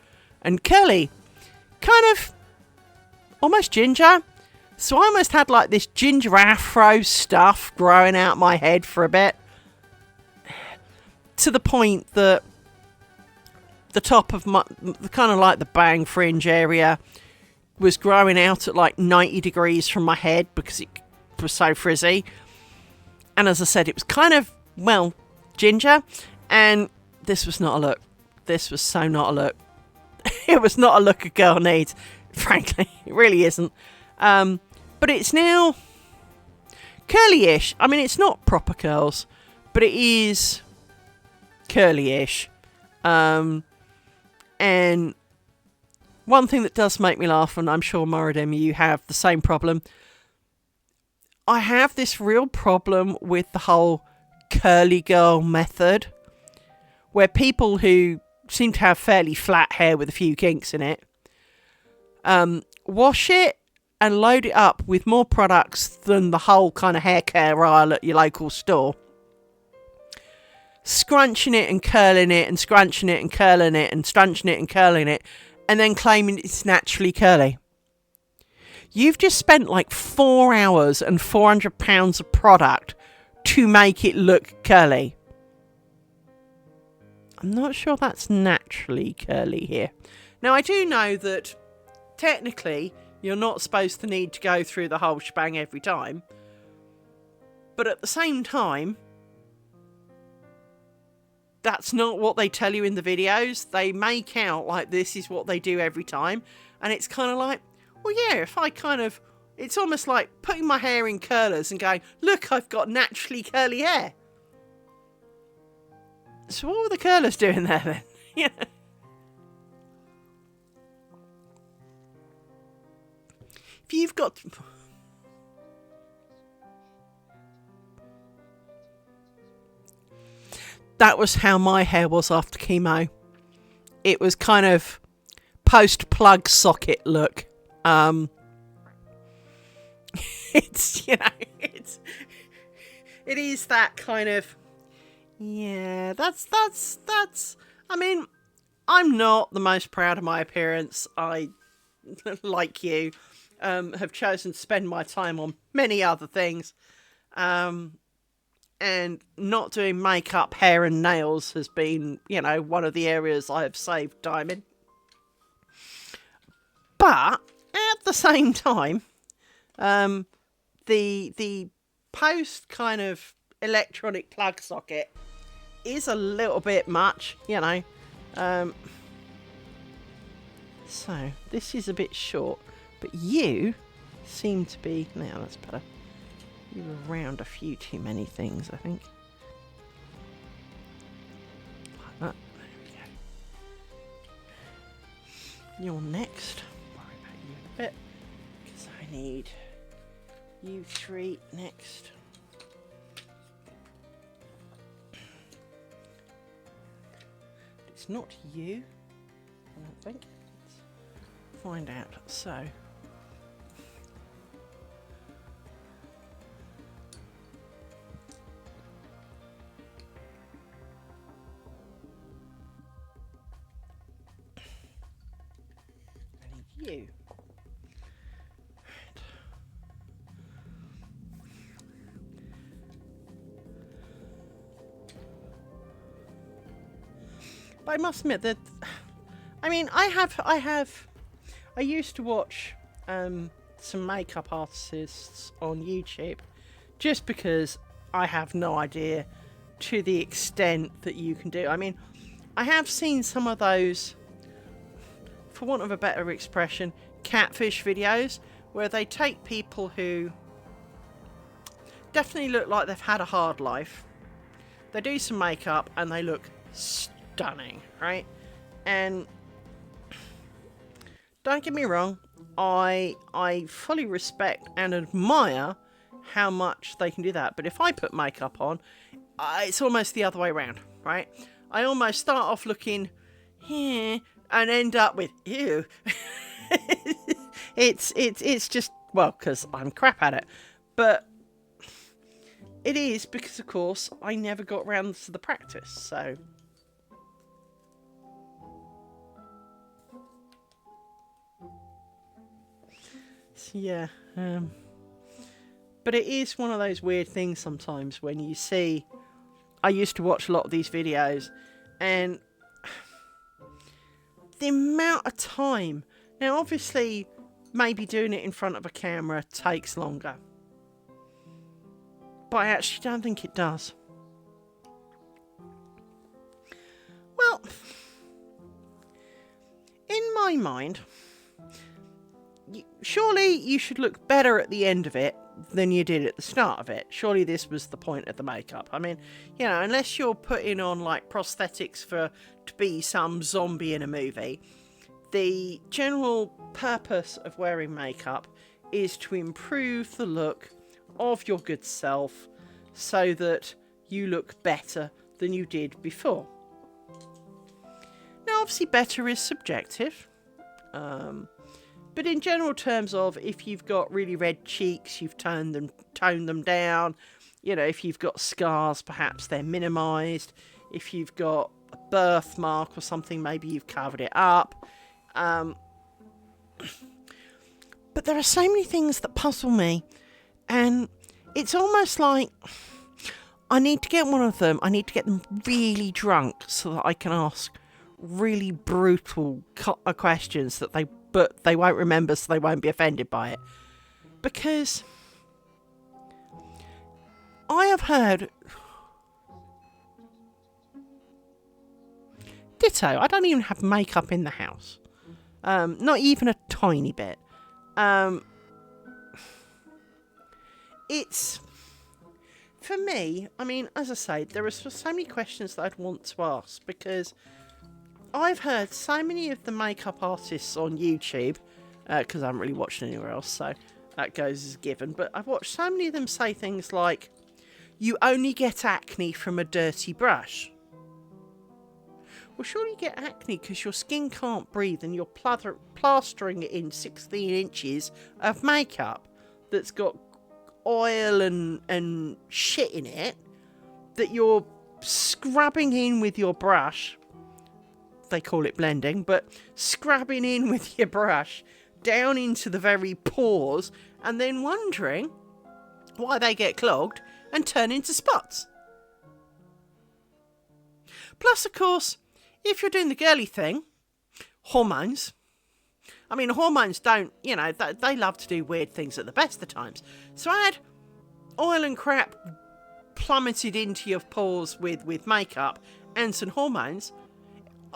curly. Kind of almost ginger. So I almost had like this ginger afro stuff growing out my head for a bit. To the point that the top of the kind of like the bang fringe area was growing out at like 90 degrees from my head because it was so frizzy. And as I said, it was kind of, ginger. And this was not a look. This was so not a look. It was not a look a girl needs, frankly. It really isn't. But it's now curly-ish. I mean, it's not proper curls, but it is curly-ish. And one thing that does make me laugh, and I'm sure Moradem, you have the same problem. I have this real problem with the whole curly girl method, where people who seem to have fairly flat hair with a few kinks in it, wash it and load it up with more products than the whole kind of hair care aisle at your local store. Scrunching it and curling it and scrunching it and curling it and scrunching it and curling it, and then claiming it's naturally curly. You've just spent like 4 hours and £400 of product to make it look curly. I'm not sure that's naturally curly here. Now, I do know that technically you're not supposed to need to go through the whole shebang every time. But at the same time, that's not what they tell you in the videos. They make out like this is what they do every time. And it's kind of like, well, yeah, if I kind of... It's almost like putting my hair in curlers and going, look, I've got naturally curly hair. So what were the curlers doing there then? Yeah. If you've got... That was how my hair was after chemo. It was kind of post-plug socket look. It's It is that kind of, yeah, that's, I mean, I'm not the most proud of my appearance. I, like you, have chosen to spend my time on many other things. And not doing makeup, hair and nails has been, you know, one of the areas I have saved time in. But at the same time, the post kind of electronic plug socket is a little bit much, you know. So this is a bit short, but you seem to be, now that's better. You're around a few too many things, I think. Like that. There we go. You're next. Worry about you in a bit. Because I need you three next. It's not you, I don't think. Let's find out. So. You. But I must admit that, I mean, I used to watch some makeup artists on YouTube just because I have no idea to the extent that you can do. I mean, I have seen some of those, for want of a better expression, catfish videos where they take people who definitely look like they've had a hard life. They do some makeup and they look stunning, right? And don't get me wrong, I fully respect and admire how much they can do that. But if I put makeup on, it's almost the other way around, right? I almost start off looking here and end up with ew. It's just, well, because I'm crap at it, but it is because, of course, I never got around to the practice. So yeah, but it is one of those weird things sometimes when you see. I used to watch a lot of these videos, and the amount of time. Now, obviously, maybe doing it in front of a camera takes longer. But I actually don't think it does. Well, in my mind, surely you should look better at the end of it than you did at the start of it. Surely this was the point of the makeup. I mean, you know, unless you're putting on like prosthetics to be some zombie in a movie, the general purpose of wearing makeup is to improve the look of your good self so that you look better than you did before. Now, obviously, better is subjective. But in general terms of, if you've got really red cheeks, you've toned them down. You know, if you've got scars, perhaps they're minimised. If you've got a birthmark or something, maybe you've covered it up. But there are so many things that puzzle me, and it's almost like I need to get one of them. I need to get them really drunk so that I can ask really brutal questions but they won't remember, so they won't be offended by it. Because I have heard, ditto, I don't even have makeup in the house. Not even a tiny bit. It's, for me, I mean, as I say, there are so many questions that I'd want to ask, because I've heard so many of the makeup artists on YouTube, because I haven't really watched anywhere else, so that goes as a given, but I've watched so many of them say things like, you only get acne from a dirty brush. Well, surely you get acne because your skin can't breathe and you're plastering it in 16 inches of makeup that's got oil and shit in it that you're scrubbing in with your brush. They call it blending, but scrubbing in with your brush down into the very pores and then wondering why they get clogged and turn into spots. Plus, of course, if you're doing the girly thing, hormones. I mean, hormones don't, they love to do weird things at the best of times. So add oil and crap plummeted into your pores with makeup and some hormones.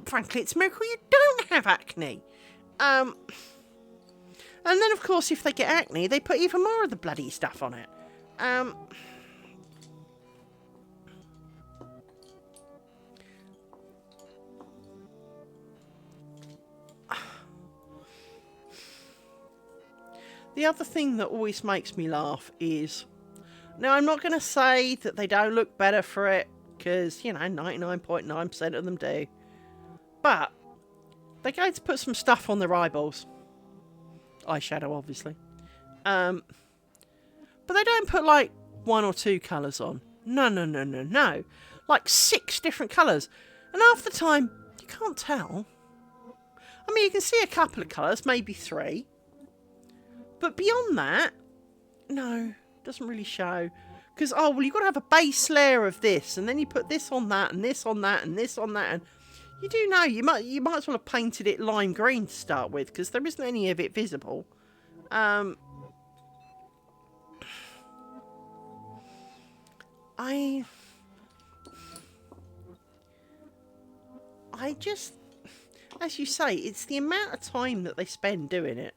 Frankly, it's a miracle you don't have acne. And then, of course, if they get acne, they put even more of the bloody stuff on it. The other thing that always makes me laugh is... Now, I'm not going to say that they don't look better for it, because, 99.9% of them do. But they go to put some stuff on their eyeballs. Eyeshadow, obviously. But they don't put, like, 1 or 2 colours on. No. Like 6 different colours. And half the time, you can't tell. I mean, you can see a couple of colours, maybe 3. But beyond that, no, doesn't really show. Because, you've got to have a base layer of this, and then you put this on that, and this on that, and this on that, and you do know, you might as well have painted it lime green to start with, because there isn't any of it visible. I just, as you say, it's the amount of time that they spend doing it.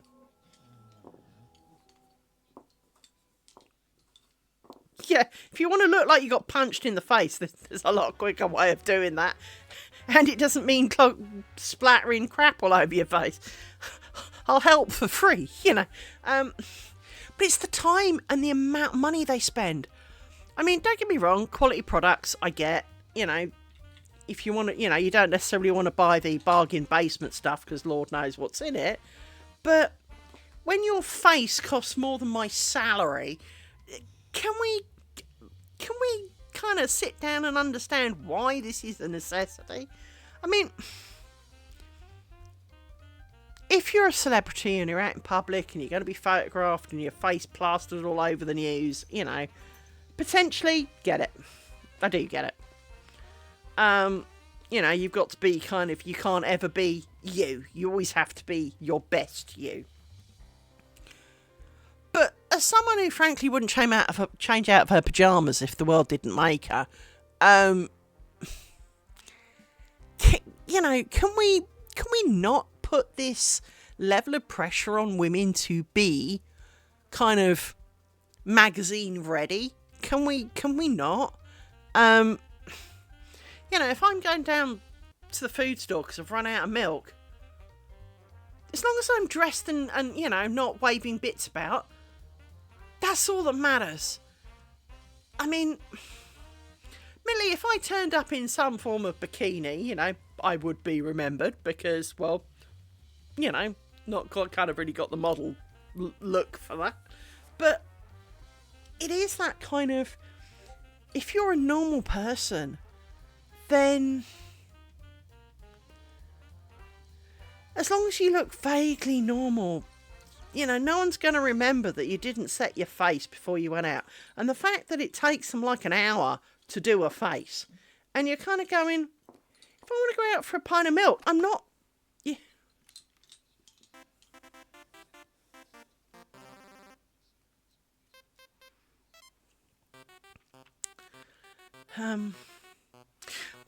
Yeah, if you want to look like you got punched in the face, there's a lot quicker way of doing that. And it doesn't mean splattering crap all over your face. I'll help for free, But it's the time and the amount of money they spend. I mean, don't get me wrong, quality products, I get. If you want to, you don't necessarily want to buy the bargain basement stuff because Lord knows what's in it. But when your face costs more than my salary, can we kind of sit down and understand why this is a necessity? I mean, if you're a celebrity and you're out in public and you're going to be photographed and your face plastered all over the news, potentially get it. I do get it. You've got to be you can't ever be you. You always have to be your best you. But as someone who frankly wouldn't change out of her pyjamas if the world didn't make her, can we not put this level of pressure on women to be kind of magazine ready? Can we not? If I'm going down to the food store because I've run out of milk, as long as I'm dressed and not waving bits about, that's all that matters. I mean, Millie, if I turned up in some form of bikini, I would be remembered because, not kind of really got the model look for that. But it is that kind of, if you're a normal person, then as long as you look vaguely normal, no one's going to remember that you didn't set your face before you went out. And the fact that it takes them like an hour to do a face, and you're kind of going, if I want to go out for a pint of milk, I'm not... Yeah.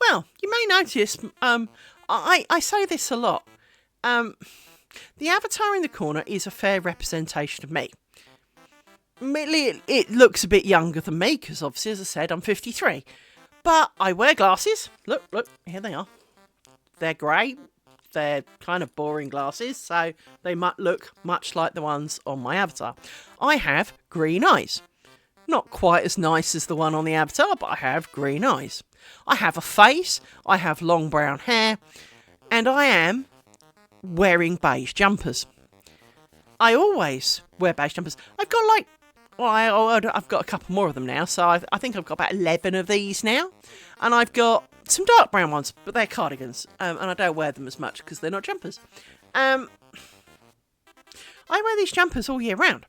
Well, you may notice, I say this a lot. The avatar in the corner is a fair representation of me. Admittedly, it looks a bit younger than me, because obviously, as I said, I'm 53. But I wear glasses. Look, here they are. They're grey. They're kind of boring glasses, so they might look much like the ones on my avatar. I have green eyes. Not quite as nice as the one on the avatar, but I have green eyes. I have a face, I have long brown hair, and I am wearing beige jumpers. I always wear beige jumpers. I've got well, I've got a couple more of them now, so I think I've got about 11 of these now. And I've got some dark brown ones, but they're cardigans, and I don't wear them as much because they're not jumpers. I wear these jumpers all year round.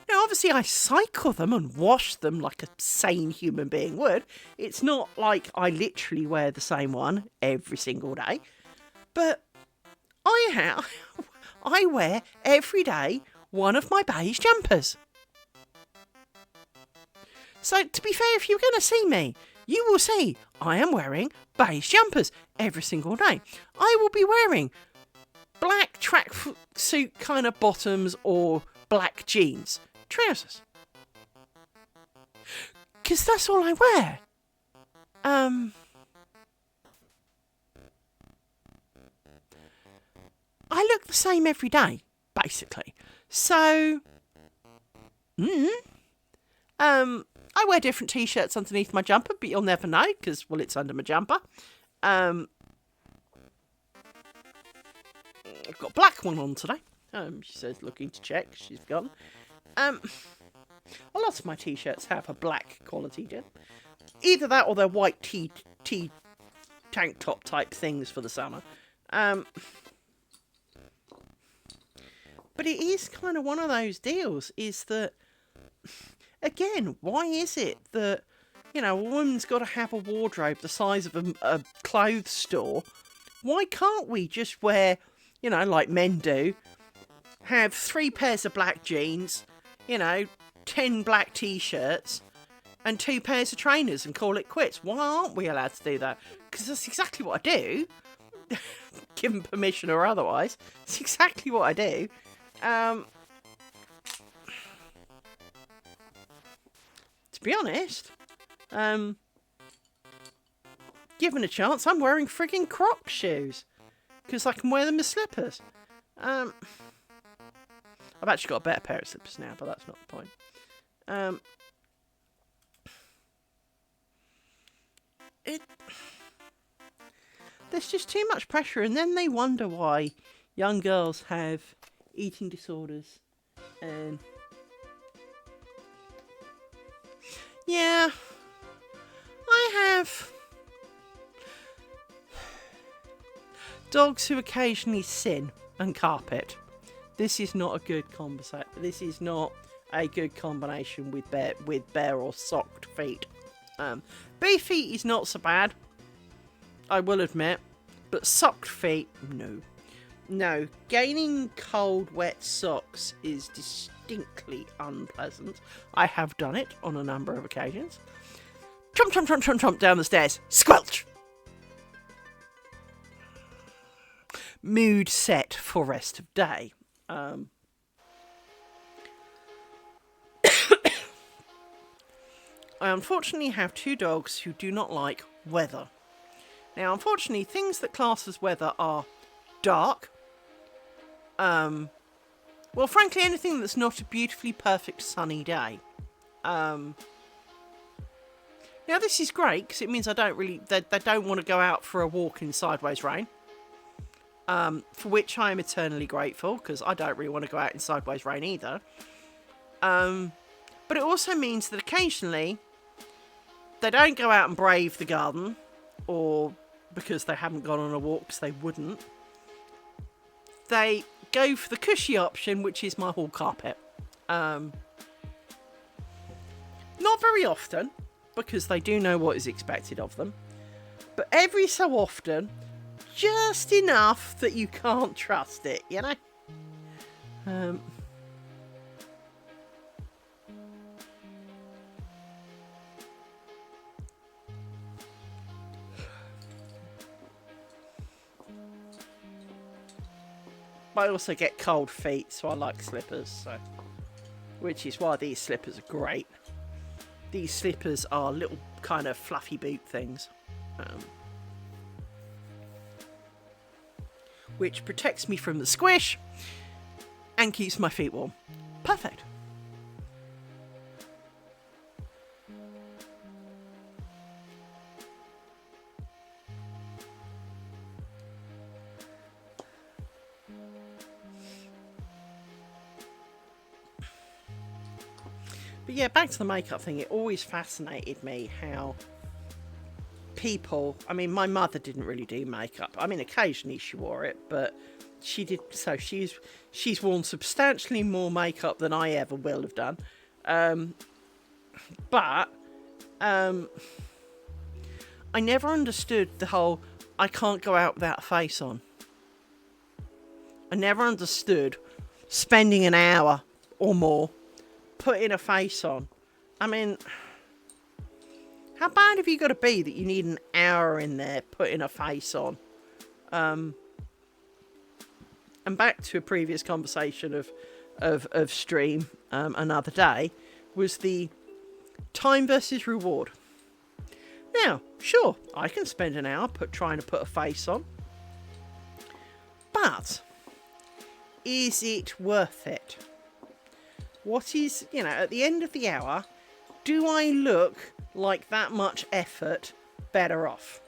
Now, obviously, I cycle them and wash them like a sane human being would. It's not like I literally wear the same one every single day. But I wear every day one of my beige jumpers. So, to be fair, if you're going to see me, you will see I am wearing beige jumpers every single day. I will be wearing black tracksuit kind of bottoms or black jeans. Trousers. Because that's all I wear. I look the same every day, basically. So, I wear different t-shirts underneath my jumper, but you'll never know, because, well, it's under my jumper. I've got a black one on today. She says, looking to check. She's gone. A lot of my t-shirts have a black quality to them. Either that or they're white tank top type things for the summer. But it is kind of one of those deals, is that, again, why is it that, a woman's got to have a wardrobe the size of a clothes store? Why can't we just wear, like men do, have 3 pairs of black jeans, 10 black t-shirts and 2 pairs of trainers and call it quits? Why aren't we allowed to do that? Because that's exactly what I do. Given permission or otherwise. It's exactly what I do. To be honest, given a chance, I'm wearing frigging Crocs shoes. Because I can wear them as slippers. I've actually got a better pair of slippers now, but that's not the point. There's just too much pressure, and then they wonder why young girls have eating disorders. And yeah, I have dogs who occasionally sin and carpet. This is not a good conversation. This is not a good combination with bare or socked feet. Bare feet is not so bad, I will admit, but socked feet, no. No, gaining cold, wet socks is distinctly unpleasant. I have done it on a number of occasions. Trump, trump, trump, trump, trump down the stairs. Squelch! Mood set for rest of day. I unfortunately have 2 dogs who do not like weather. Now, unfortunately, things that class as weather are dark. Well, frankly, anything that's not a beautifully perfect sunny day. Now, this is great because it means they don't want to go out for a walk in sideways rain. For which I am eternally grateful, because I don't really want to go out in sideways rain either. But it also means that occasionally they don't go out and brave the garden, or because they haven't gone on a walk because they wouldn't. They go for the cushy option, which is my hall carpet. Not very often, because they do know what is expected of them. But every so often, just enough that you can't trust it, I also get cold feet, so I like slippers, which is why these slippers are great. These slippers are little kind of fluffy boot things. Which protects me from the squish and keeps my feet warm. Perfect. But yeah, back to the makeup thing. It always fascinated me how people... I mean, my mother didn't really do makeup. I mean, occasionally she wore it, but she did... So she's worn substantially more makeup than I ever will have done. But I never understood the whole, I can't go out without a face on. I never understood spending an hour or more putting a face on. I mean, how bad have you got to be that you need an hour in there putting a face on? And back to a previous conversation of stream another day, was the time versus reward. Now, sure, I can spend an hour trying to put a face on, but is it worth it? What is, at the end of the hour, do I look like that much effort better off?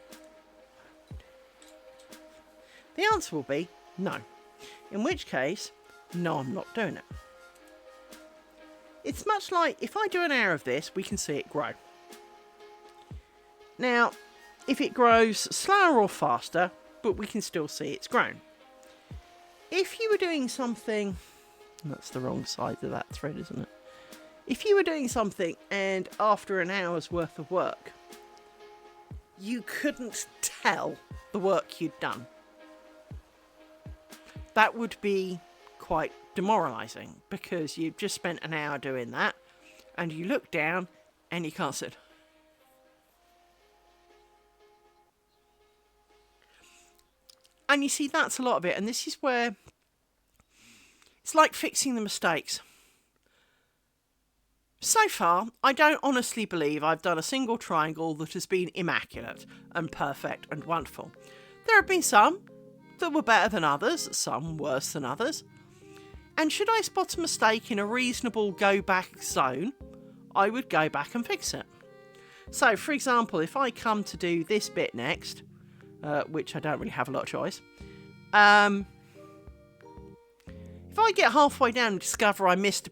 The answer will be no. In which case, no, I'm not doing it. It's much like, if I do an hour of this, we can see it grow. Now, if it grows slower or faster, but we can still see it's grown. If you were doing something... That's the wrong side of that thread, isn't it? If you were doing something and after an hour's worth of work, you couldn't tell the work you'd done, that would be quite demoralising, because you've just spent an hour doing that and you look down and you can't see it. And you see, that's a lot of it. And this is where it's like fixing the mistakes. So far, I don't honestly believe I've done a single triangle that has been immaculate and perfect and wonderful. There have been some that were better than others, some worse than others. And should I spot a mistake in a reasonable go-back zone, I would go back and fix it. So, for example, if I come to do this bit next, which I don't really have a lot of choice, if I get halfway down and discover I missed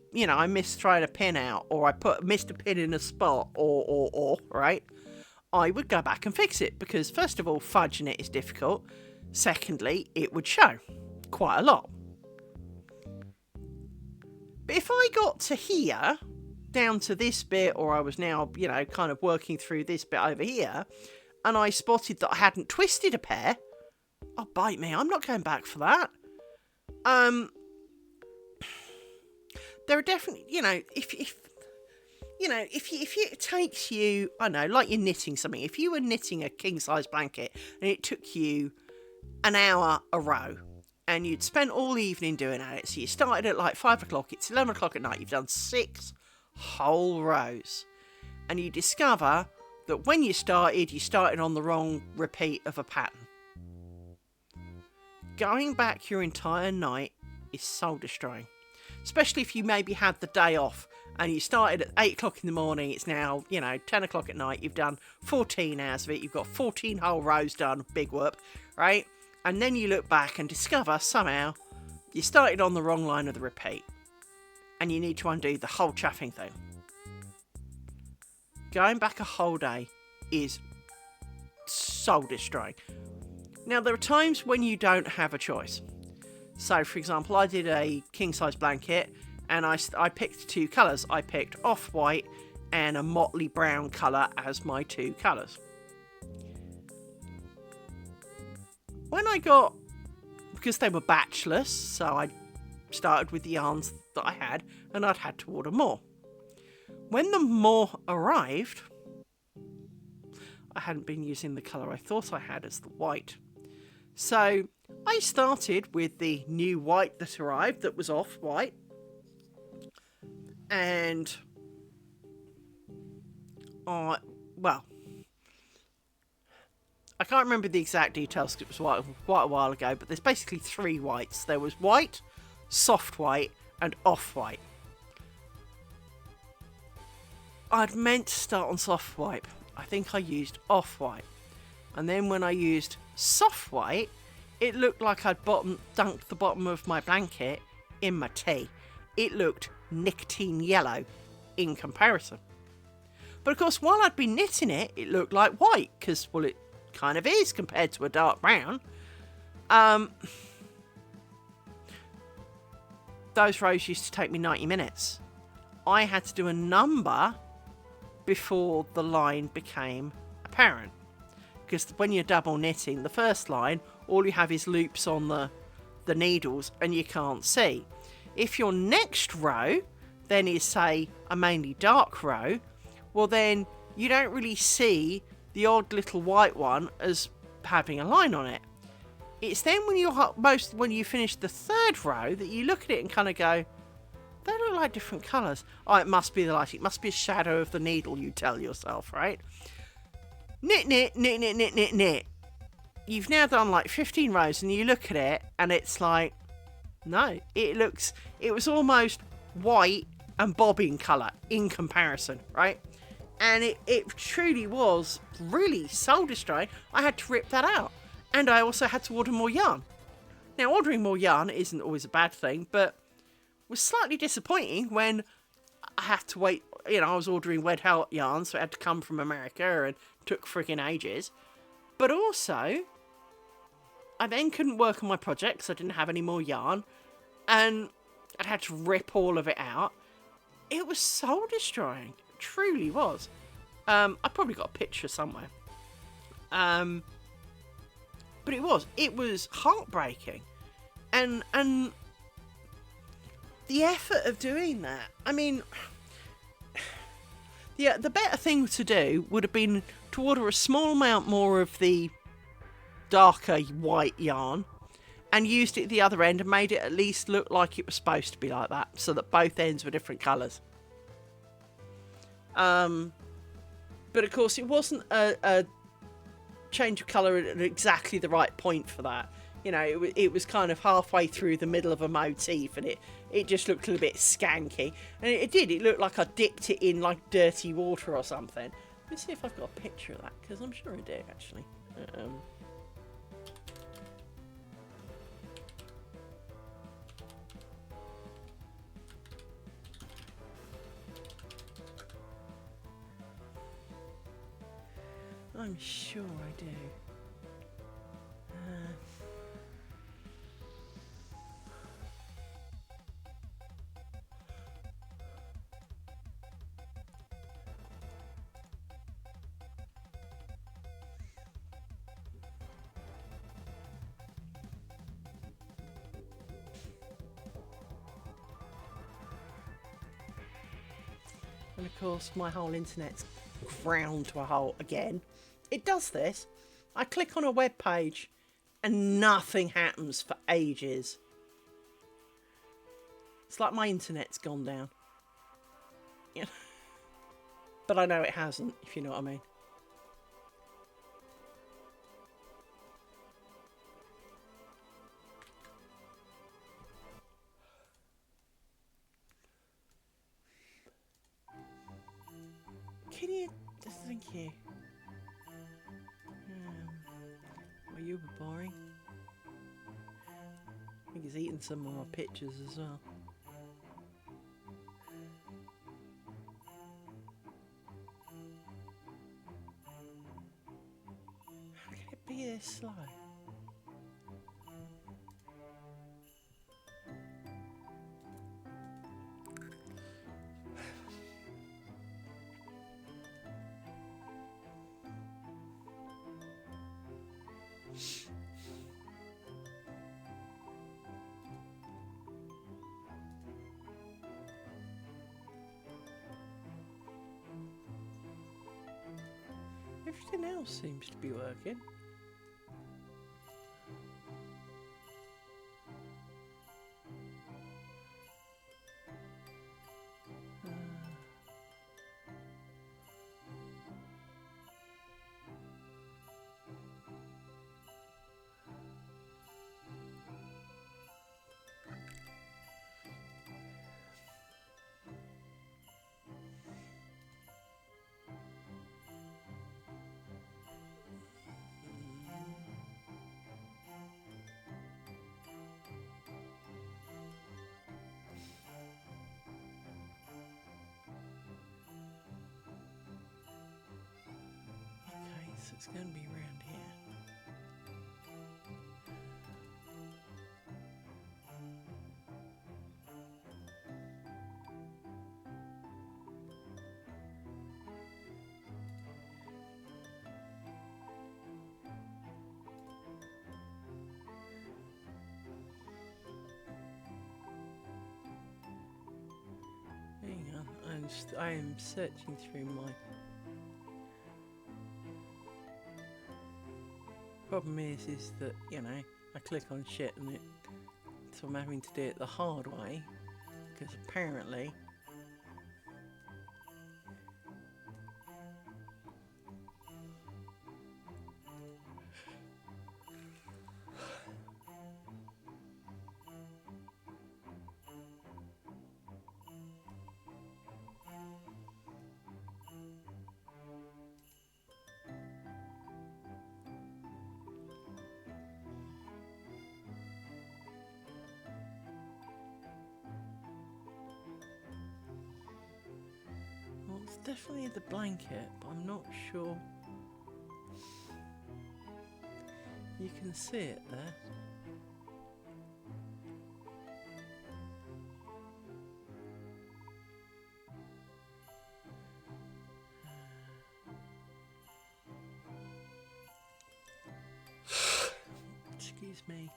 throwing a pin out, or missed a pin in a spot, or right, I would go back and fix it, because first of all, fudging it is difficult. Secondly, it would show quite a lot. But if I got to here, down to this bit, or I was now, kind of working through this bit over here, and I spotted that I hadn't twisted a pair, oh, bite me, I'm not going back for that. There are definitely, if it takes you, I know, like you're knitting something. If you were knitting a king-size blanket and it took you an hour a row, and you'd spent all evening doing it, so you started at like 5 o'clock, it's 11 o'clock at night, you've done 6 whole rows, and you discover that when you started on the wrong repeat of a pattern. Going back your entire night is soul destroying. Especially if you maybe had the day off and you started at 8 o'clock in the morning, it's now, 10 o'clock at night, you've done 14 hours of it, you've got 14 whole rows done, big whoop, right? And then you look back and discover somehow you started on the wrong line of the repeat and you need to undo the whole chuffing thing. Going back a whole day is soul destroying. Now, there are times when you don't have a choice. So, for example, I did a king-size blanket and I picked 2 colours. I picked off-white and a motley brown colour as my 2 colours. When because they were batchless, so I started with the yarns that I had, and I'd had to order more. When the more arrived, I hadn't been using the colour I thought I had as the white. So I started with the new white that arrived, that was off-white, and I can't remember the exact details because it was quite a while ago, but there's basically 3 whites. There was white, soft white, and off-white. I'd meant to start on soft white. I think I used off-white. And then when I used soft white, it looked like I'd dunked the bottom of my blanket in my tea. It looked nicotine yellow. in comparison. But of course, while I'd been knitting it, it looked like white, because, well, it kind of is compared to a dark brown. Those rows used to take me 90 minutes. I had to do a number before the line became apparent. Because when you're double knitting, the first line, all you have is loops on the needles and you can't see. If your next row then is, say, a mainly dark row, well then you don't really see the odd little white one as having a line on it. It's then when you finish the third row that you look at it and kind of go, they look like different colours. Oh, it must be the light. It must be a shadow of the needle, you tell yourself, right? Knit, knit, knit, knit, knit, knit, knit. You've now done like 15 rows and you look at it and it's like, no, it was almost white and bobbin colour in comparison, right? And it truly was really soul destroying. I had to rip that out. And I also had to order more yarn. Now, ordering more yarn isn't always a bad thing, but was slightly disappointing when I have to wait. You know, I was ordering Wed Heart yarn, so it had to come from America and took friggin' ages. But also, I then couldn't work on my project because I didn't have any more yarn. And I'd had to rip all of it out. It was soul destroying. It truly was. I probably got a picture somewhere. But it was heartbreaking. And the effort of doing that, I mean, yeah, the better thing to do would have been to order a small amount more of the darker white yarn and used it at the other end and made it at least look like it was supposed to be like that, so that both ends were different colours. But of course, it wasn't a change of colour at exactly the right point for that. You know, it was kind of halfway through the middle of a motif, and it just looked a little bit skanky. And it looked like I dipped it in like dirty water or something. Let me see if I've got a picture of that, because I'm sure I do actually. I'm sure I do. And of course, my whole internet's ground to a halt again. It does this. I click on a web page and nothing happens for ages. It's like my internet's gone down. Yeah. But I know it hasn't, if you know what I mean. Can you... Thank you. Well, you were boring. I think he's eaten some of my pictures as well. How can it be this slow? Everything else seems to be working. it's going to be around here. Hang on, I am searching through my... Problem is that, you know, I click on shit and it... So I'm having to do it the hard way, because apparently... Well, it's definitely the blanket, but I'm not sure. You can see it there. Excuse me.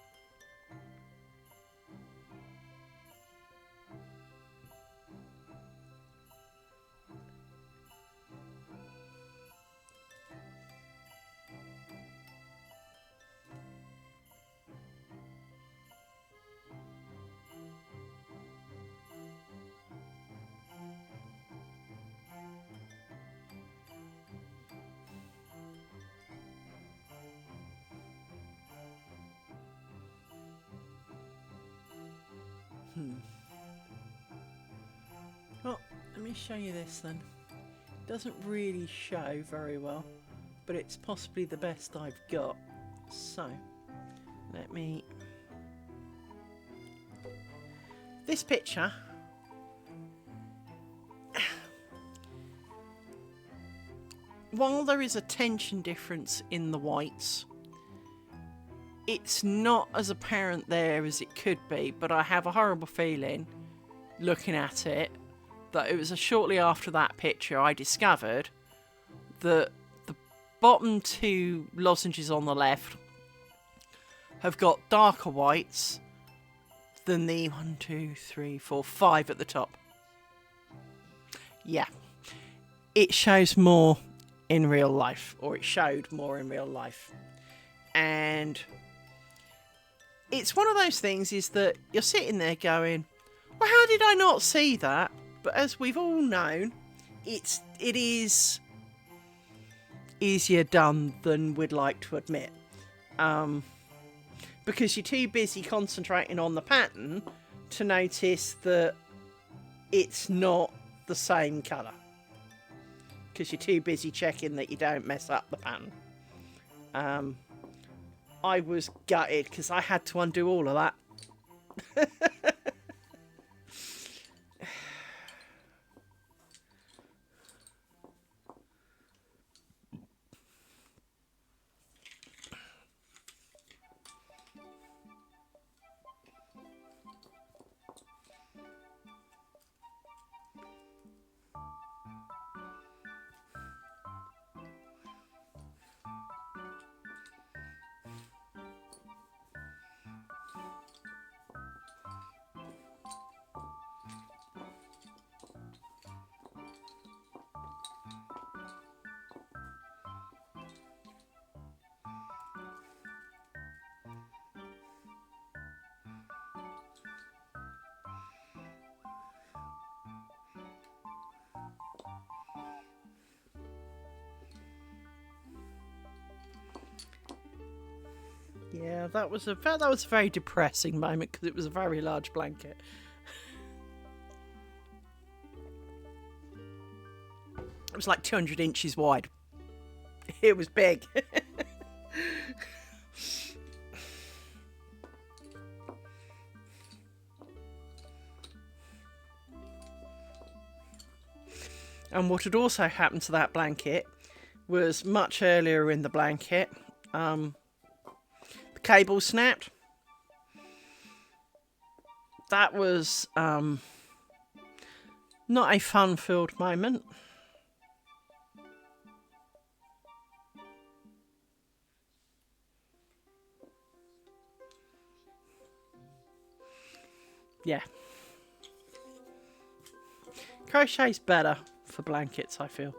Well, let me show you this then. Doesn't really show very well, but it's possibly the best I've got. So, let me... This picture... While there is a tension difference in the whites, it's not as apparent there as it could be, but I have a horrible feeling, looking at it, that it was shortly after that picture I discovered that the bottom two lozenges on the left have got darker whites than the 1, 2, 3, 4, 5 at the top. Yeah, it shows more in real life, or it showed more in real life. And it's one of those things is that you're sitting there going, well, how did I not see that? But as we've all known, it is easier done than we'd like to admit. Because you're too busy concentrating on the pattern to notice that it's not the same colour. Because you're too busy checking that you don't mess up the pattern. I was gutted because I had to undo all of that. Yeah, that was a very depressing moment because it was a very large blanket. It was like 200 inches wide. It was big. And what had also happened to that blanket was much earlier in the blanket. The cable snapped. That was not a fun-filled moment. Yeah. Crochet's better for blankets, I feel.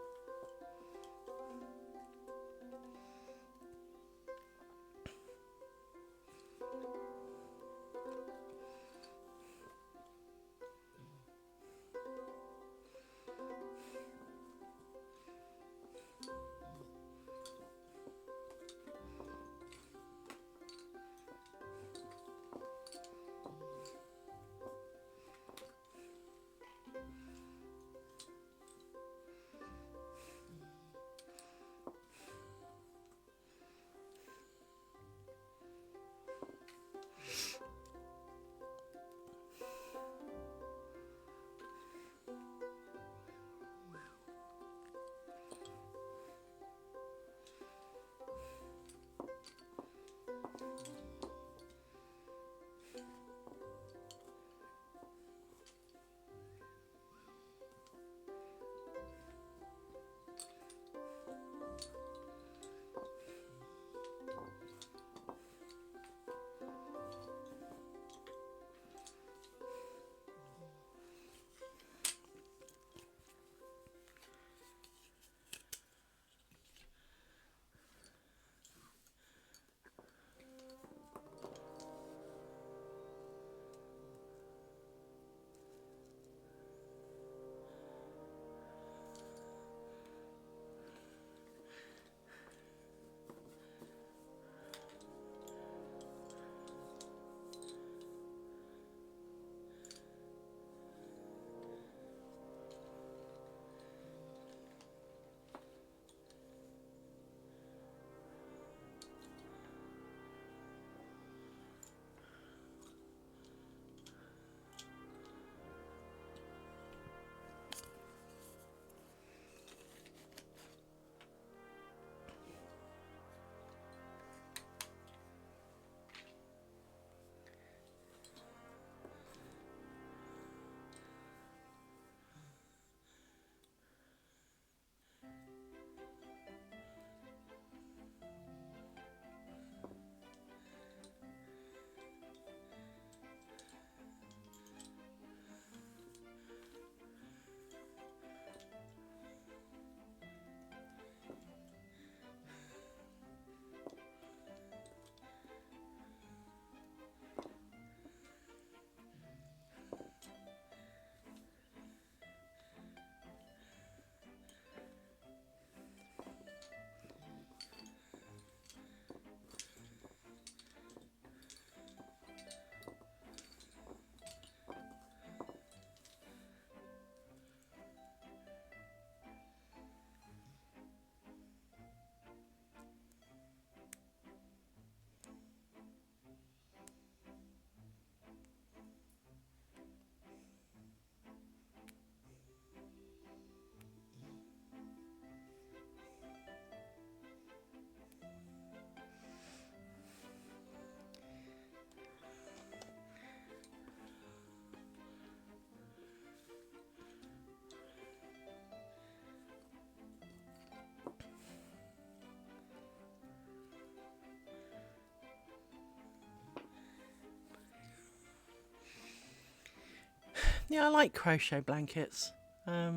Yeah, I like crochet blankets. I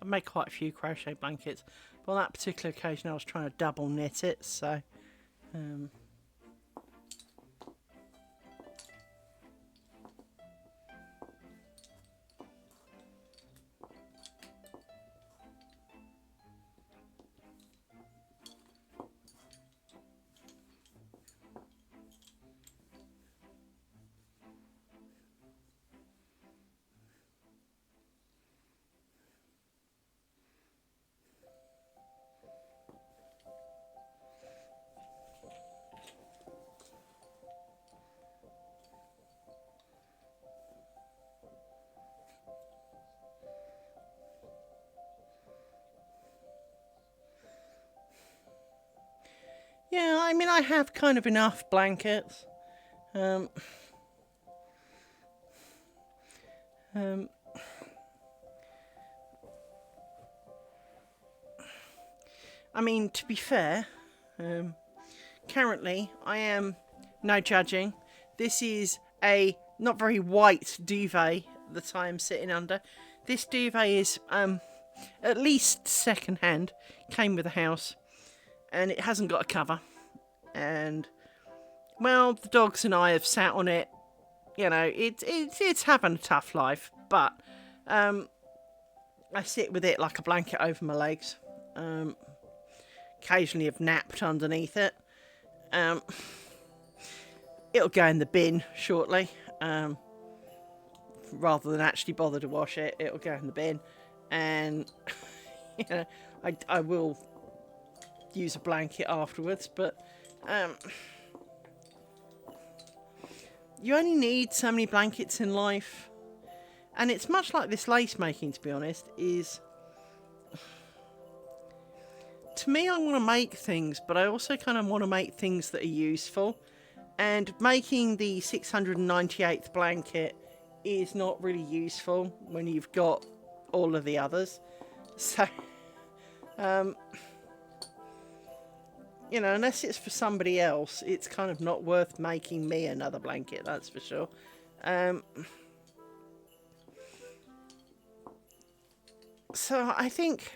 make quite a few crochet blankets, but on that particular occasion I was trying to double knit it, so mean, I have kind of enough blankets. I mean, to be fair, currently I am, no judging, this is a not very white duvet that I am sitting under. This duvet is at least second hand, came with the house, and it hasn't got a cover. And, well, the dogs and I have sat on it. You know, it's having a tough life, but I sit with it like a blanket over my legs. Occasionally have napped underneath it. It'll go in the bin shortly. Rather than actually bother to wash it, it'll go in the bin. And, you know, I will use a blanket afterwards, but you only need so many blankets in life. And it's much like this lace making, to be honest, is... To me, I want to make things, but I also kind of want to make things that are useful. And making the 698th blanket is not really useful when you've got all of the others. So, you know, unless it's for somebody else, it's kind of not worth making me another blanket, that's for sure. So I think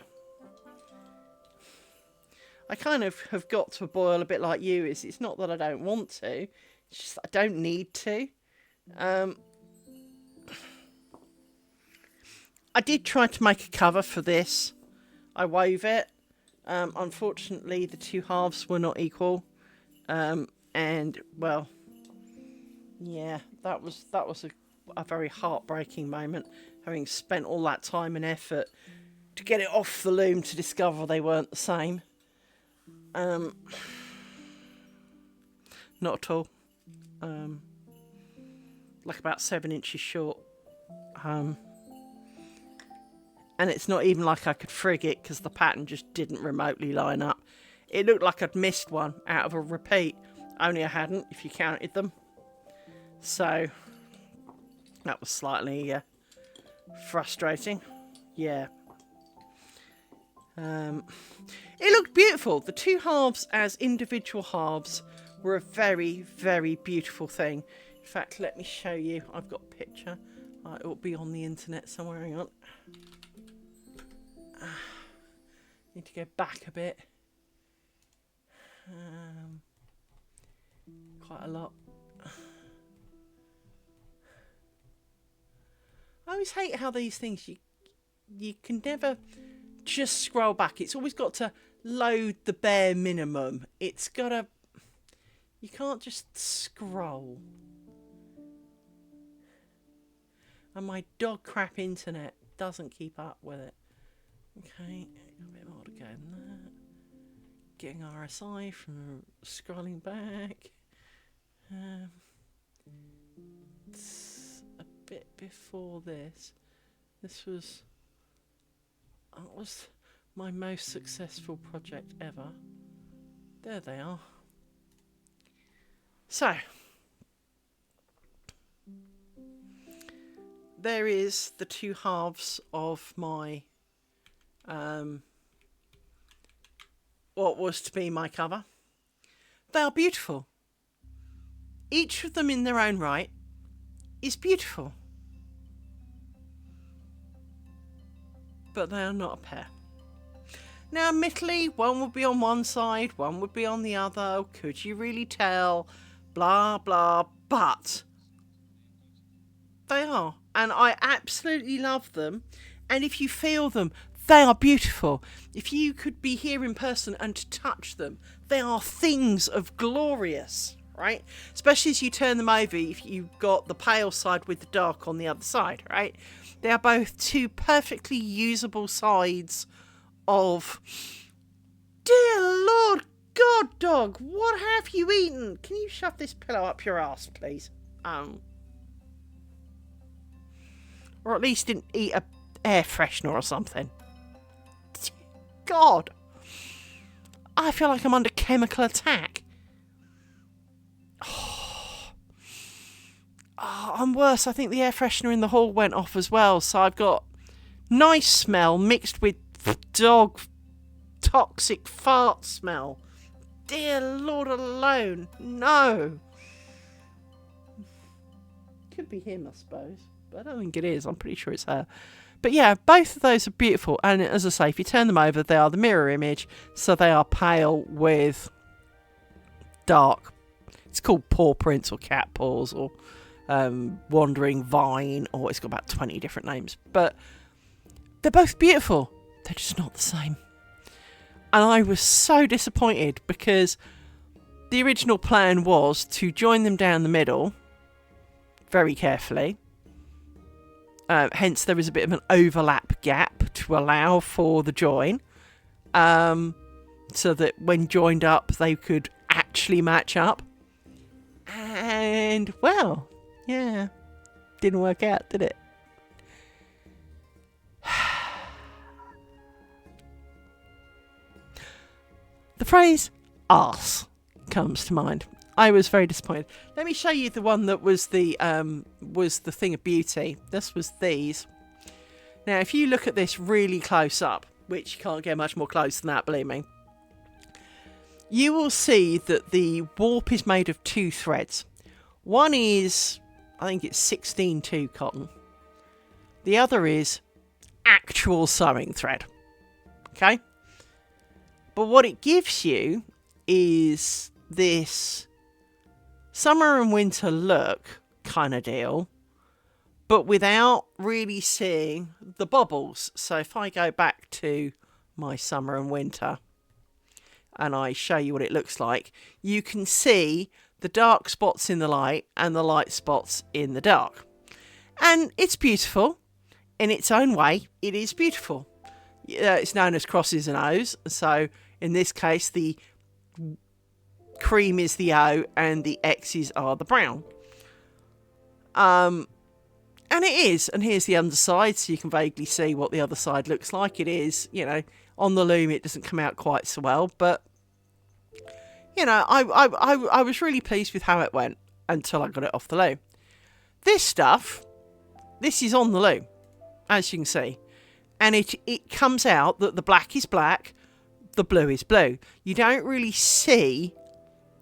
I kind of have got to a boil a bit like you. It's not that I don't want to, it's just that I don't need to. I did try to make a cover for this. I wove it. Unfortunately, the two halves were not equal. And, well, yeah, that was a very heartbreaking moment, having spent all that time and effort to get it off the loom to discover they weren't the same. Not at all. Like about 7 inches short. And it's not even like I could frig it because the pattern just didn't remotely line up. It looked like I'd missed one out of a repeat, only I hadn't if you counted them. So that was slightly frustrating. Yeah. It looked beautiful. The two halves as individual halves were a very, very beautiful thing. In fact, let me show you. I've got a picture. It will be on the internet somewhere. Hang on. Need to go back a bit. Quite a lot. I always hate how these things, you can never just scroll back. It's always got to load the bare minimum. It's got to... You can't just scroll. And my dog crap internet doesn't keep up with it. Okay, a bit more to go than that. Getting RSI from scrolling back. It's a bit before this. This was... That was my most successful project ever. There they are. So, there is the two halves of my what was to be my cover. They are beautiful. Each of them in their own right is beautiful. But they are not a pair. Now, admittedly, one would be on one side, one would be on the other. Could you really tell? Blah, blah. But they are. And I absolutely love them. And if you feel them, they are beautiful. If you could be here in person and touch them, they are things of glorious, right? Especially as you turn them over, if you've got the pale side with the dark on the other side, right? They are both two perfectly usable sides of... Dear Lord God, dog, what have you eaten? Can you shove this pillow up your ass, please? Or at least didn't eat a air freshener or something. God, I feel like I'm under chemical attack. and worse, I think the air freshener in the hall went off as well. So I've got nice smell mixed with dog toxic fart smell. Dear Lord alone, no. Could be him, I suppose, but I don't think it is. I'm pretty sure it's her. But yeah, both of those are beautiful. And as I say, if you turn them over, they are the mirror image. So they are pale with dark. It's called paw prints or cat paws or wandering vine, or it's got about 20 different names. But they're both beautiful. They're just not the same. And I was so disappointed because the original plan was to join them down the middle very carefully. Hence, there was a bit of an overlap gap to allow for the join. So that when joined up, they could actually match up. And, well, yeah, didn't work out, did it? The phrase arse comes to mind. I was very disappointed. Let me show you the one that was the thing of beauty. This was these. Now, if you look at this really close up, which you can't get much more close than that, believe me, you will see that the warp is made of 2 threads. One is, I think it's 16-2 cotton. The other is actual sewing thread. Okay? But what it gives you is this summer and winter look kind of deal, but without really seeing the bobbles. So if I go back to my summer and winter and I show you what it looks like, you can see the dark spots in the light and the light spots in the dark. And it's beautiful in its own way. It is beautiful. It's known as crosses and O's. So in this case, the cream is the O and the X's are the brown. And it is. And here's the underside, so you can vaguely see what the other side looks like. It is, you know, on the loom it doesn't come out quite so well, but you know, I was really pleased with how it went until I got it off the loom. This stuff, this is on the loom, as you can see. And it comes out that the black is black, the blue is blue. You don't really see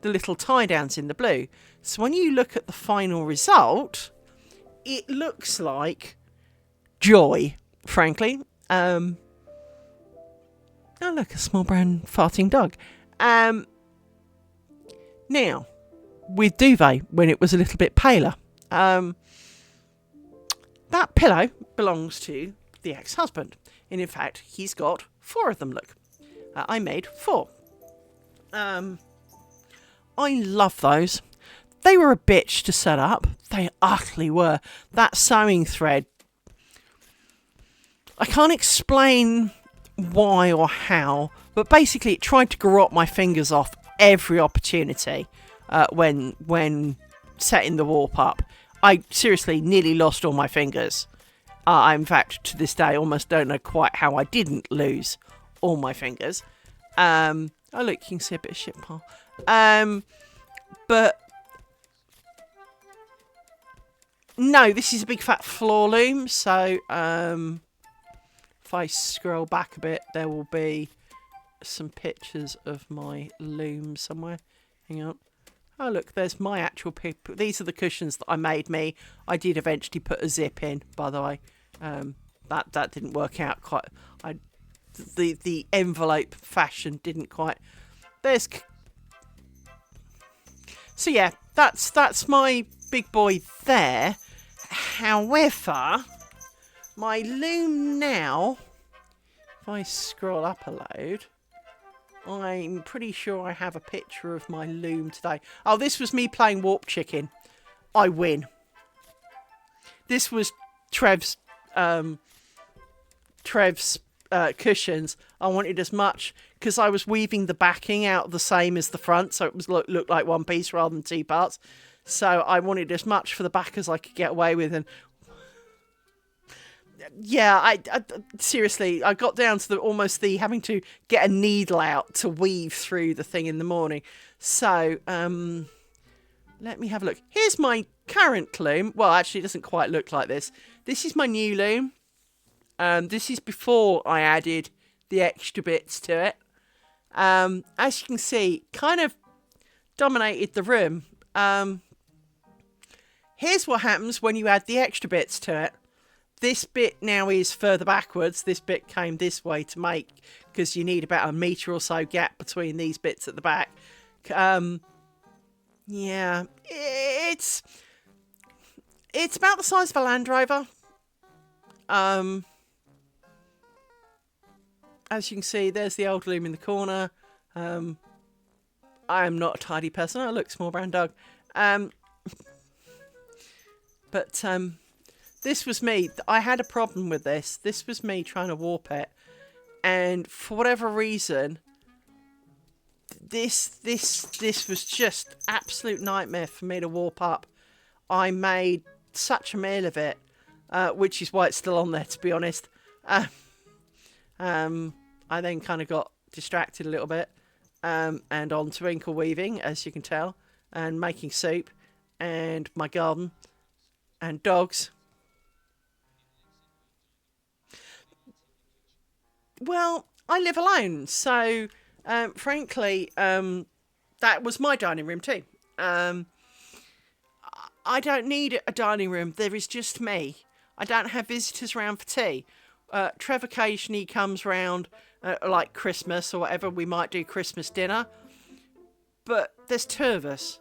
the little tie downs in the blue. So when you look at the final result, it looks like joy, frankly. Oh look, a small brown farting dog. Now, with duvet, when it was a little bit paler, that pillow belongs to the ex-husband. And in fact, he's got 4 of them, look. I made 4. I love those. They were a bitch to set up. They utterly were. That sewing thread, I can't explain why or how, but basically it tried to garrot my fingers off every opportunity when setting the warp up. I seriously nearly lost all my fingers. I, in fact, to this day, almost don't know quite how I didn't lose all my fingers. Oh, look, you can see a bit of shit pile. But no, this is a big fat floor loom. So if I scroll back a bit, there will be some pictures of my loom somewhere. Hang on. Oh, look, there's my actual people. These are the cushions that I made me. I did eventually put a zip in, by the way. That didn't work out quite. The envelope fashion didn't quite. There's. So yeah, that's my big boy there. However, my loom now, if I scroll up a load, I'm pretty sure I have a picture of my loom today. Oh, this was me playing Warp Chicken. I win. This was Trev's cushions. I wanted as much, because I was weaving the backing out the same as the front, so it was looked like one piece rather than 2 parts. So I wanted as much for the back as I could get away with, and yeah, I seriously, I got down to almost having to get a needle out to weave through the thing in the morning. So let me have a look. Here's my current loom, well, actually it doesn't quite look like this. This is my new loom. This is before I added the extra bits to it. As you can see, kind of dominated the room. Here's what happens when you add the extra bits to it. This bit now is further backwards. This bit came this way to make, because you need about a metre or so gap between these bits at the back. Yeah, it's about the size of a Land Rover. As you can see, there's the old loom in the corner. I am not a tidy person. I look small brown dog. But this was me. I had a problem with this. This was me trying to warp it. And for whatever reason, this was just absolute nightmare for me to warp up. I made such a meal of it, which is why it's still on there, to be honest. I then kind of got distracted a little bit, and on to inkle weaving, as you can tell, and making soup, and my garden, and dogs. Well, I live alone, so frankly, that was my dining room too. I don't need a dining room. There is just me. I don't have visitors around for tea. Trev occasionally comes round, like Christmas or whatever. We might do Christmas dinner, but there's two of us.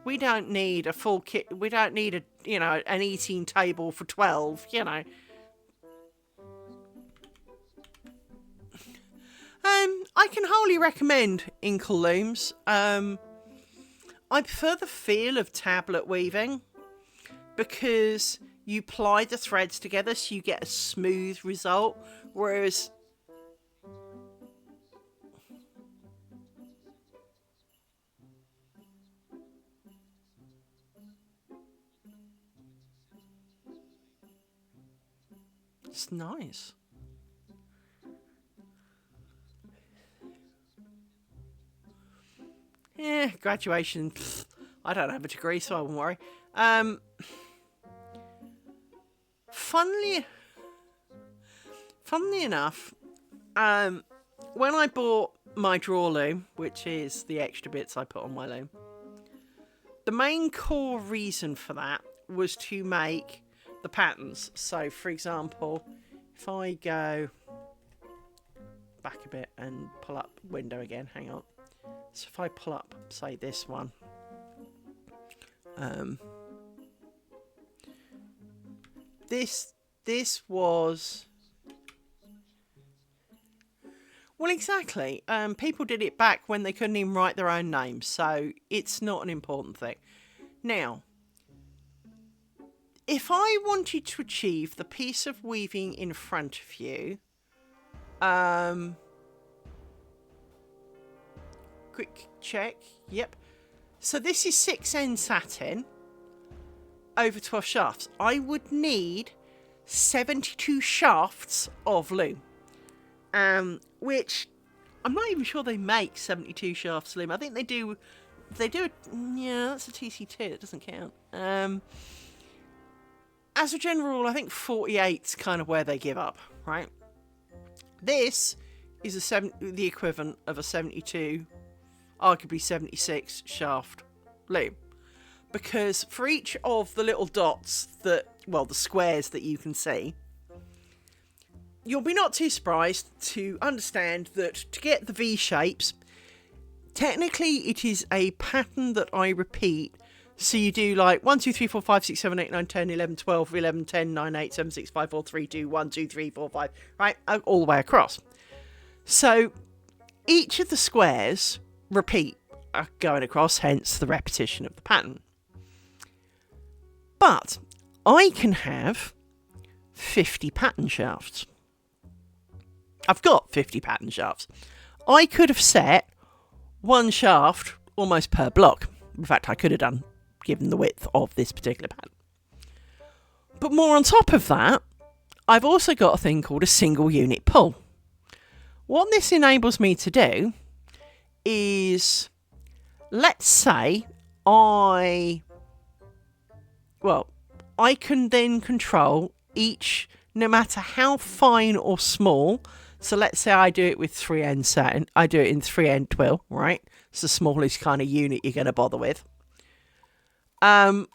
We don't need a full kit. We don't need an eating table for 12. I can wholly recommend inkle looms. I prefer the feel of tablet weaving because you ply the threads together so you get a smooth result, whereas it's nice. Graduation. Pfft, I don't have a degree, so I won't worry. Funnily enough, when I bought my drawer loom, which is the extra bits I put on my loom, the main core reason for that was to make the patterns. So, for example, if I go back a bit and pull up window again, hang on. So if I pull up, say, this one, this was, well, exactly. People did it back when they couldn't even write their own names, so it's not an important thing. Now, if I wanted to achieve the piece of weaving in front of you, quick check. Yep. So this is 6N satin over 12 shafts. I would need 72 shafts of loom, which I'm not even sure they make 72 shafts loom. I think they do. Yeah, that's a TC2. It doesn't count. As a general rule, I think 48's kind of where they give up, right? This is the equivalent of a 72, arguably 76 shaft loom. Because for each of the little dots the squares that you can see, you'll be not too surprised to understand that to get the V shapes, technically it is a pattern that I repeat. So you do like 1, 2, 3, 4, 5, 6, 7, 8, 9, 10, 11, 12, 11, 10, 9, 8, 7, 6, 5, 4, 3, 2, 1, 2, 3, 4, 5, right? All the way across. So each of the squares repeat going across, hence the repetition of the pattern. But I can have 50 pattern shafts. I've got 50 pattern shafts. I could have set one shaft almost per block. In fact, I could have done, given the width of this particular pattern. But more on top of that, I've also got a thing called a single unit pull. What this enables me to do is, let's say I I can then control each, no matter how fine or small. So let's say I do it with 3N satin. I do it in 3N twill, right? It's the smallest kind of unit you're going to bother with. I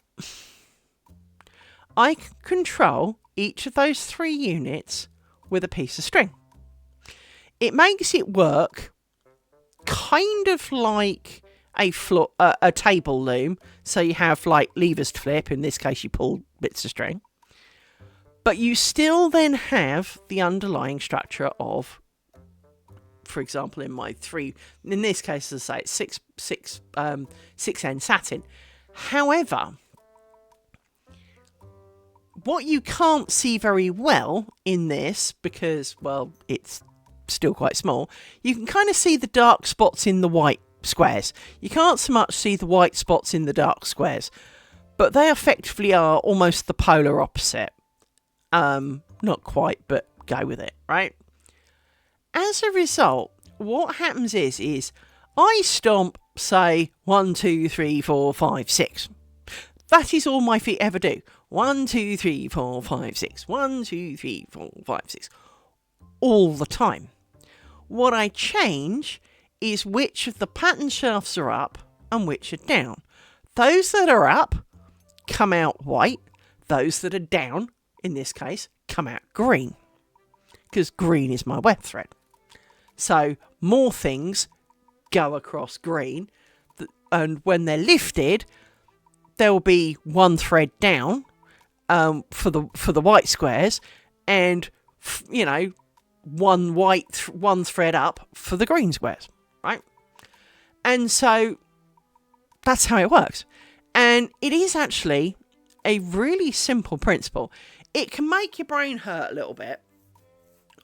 can control each of those 3 units with a piece of string. It makes it work kind of like a table loom. So you have like levers to flip. In this case, you pull bits of string. But you still then have the underlying structure of, for example, in this case, as I say, it's 6N satin. However, what you can't see very well in this, because, well, it's still quite small, you can kind of see the dark spots in the white squares. You can't so much see the white spots in the dark squares, but they effectively are almost the polar opposite. Not quite, but go with it, right? As a result, what happens is I stomp, say, 1, 2, 3, 4, 5, 6. That is all my feet ever do. 1, 2, 3, 4, 5, 6. 1, 2, 3, 4, 5, 6. All the time. What I change is which of the pattern shafts are up and which are down. Those that are up come out white. Those that are down, in this case, come out green. Because green is my web thread. So more things go across green. And when they're lifted, there'll be one thread down for the white squares, and one thread up for the green squares, right? And so that's how it works. And it is actually a really simple principle. It can make your brain hurt a little bit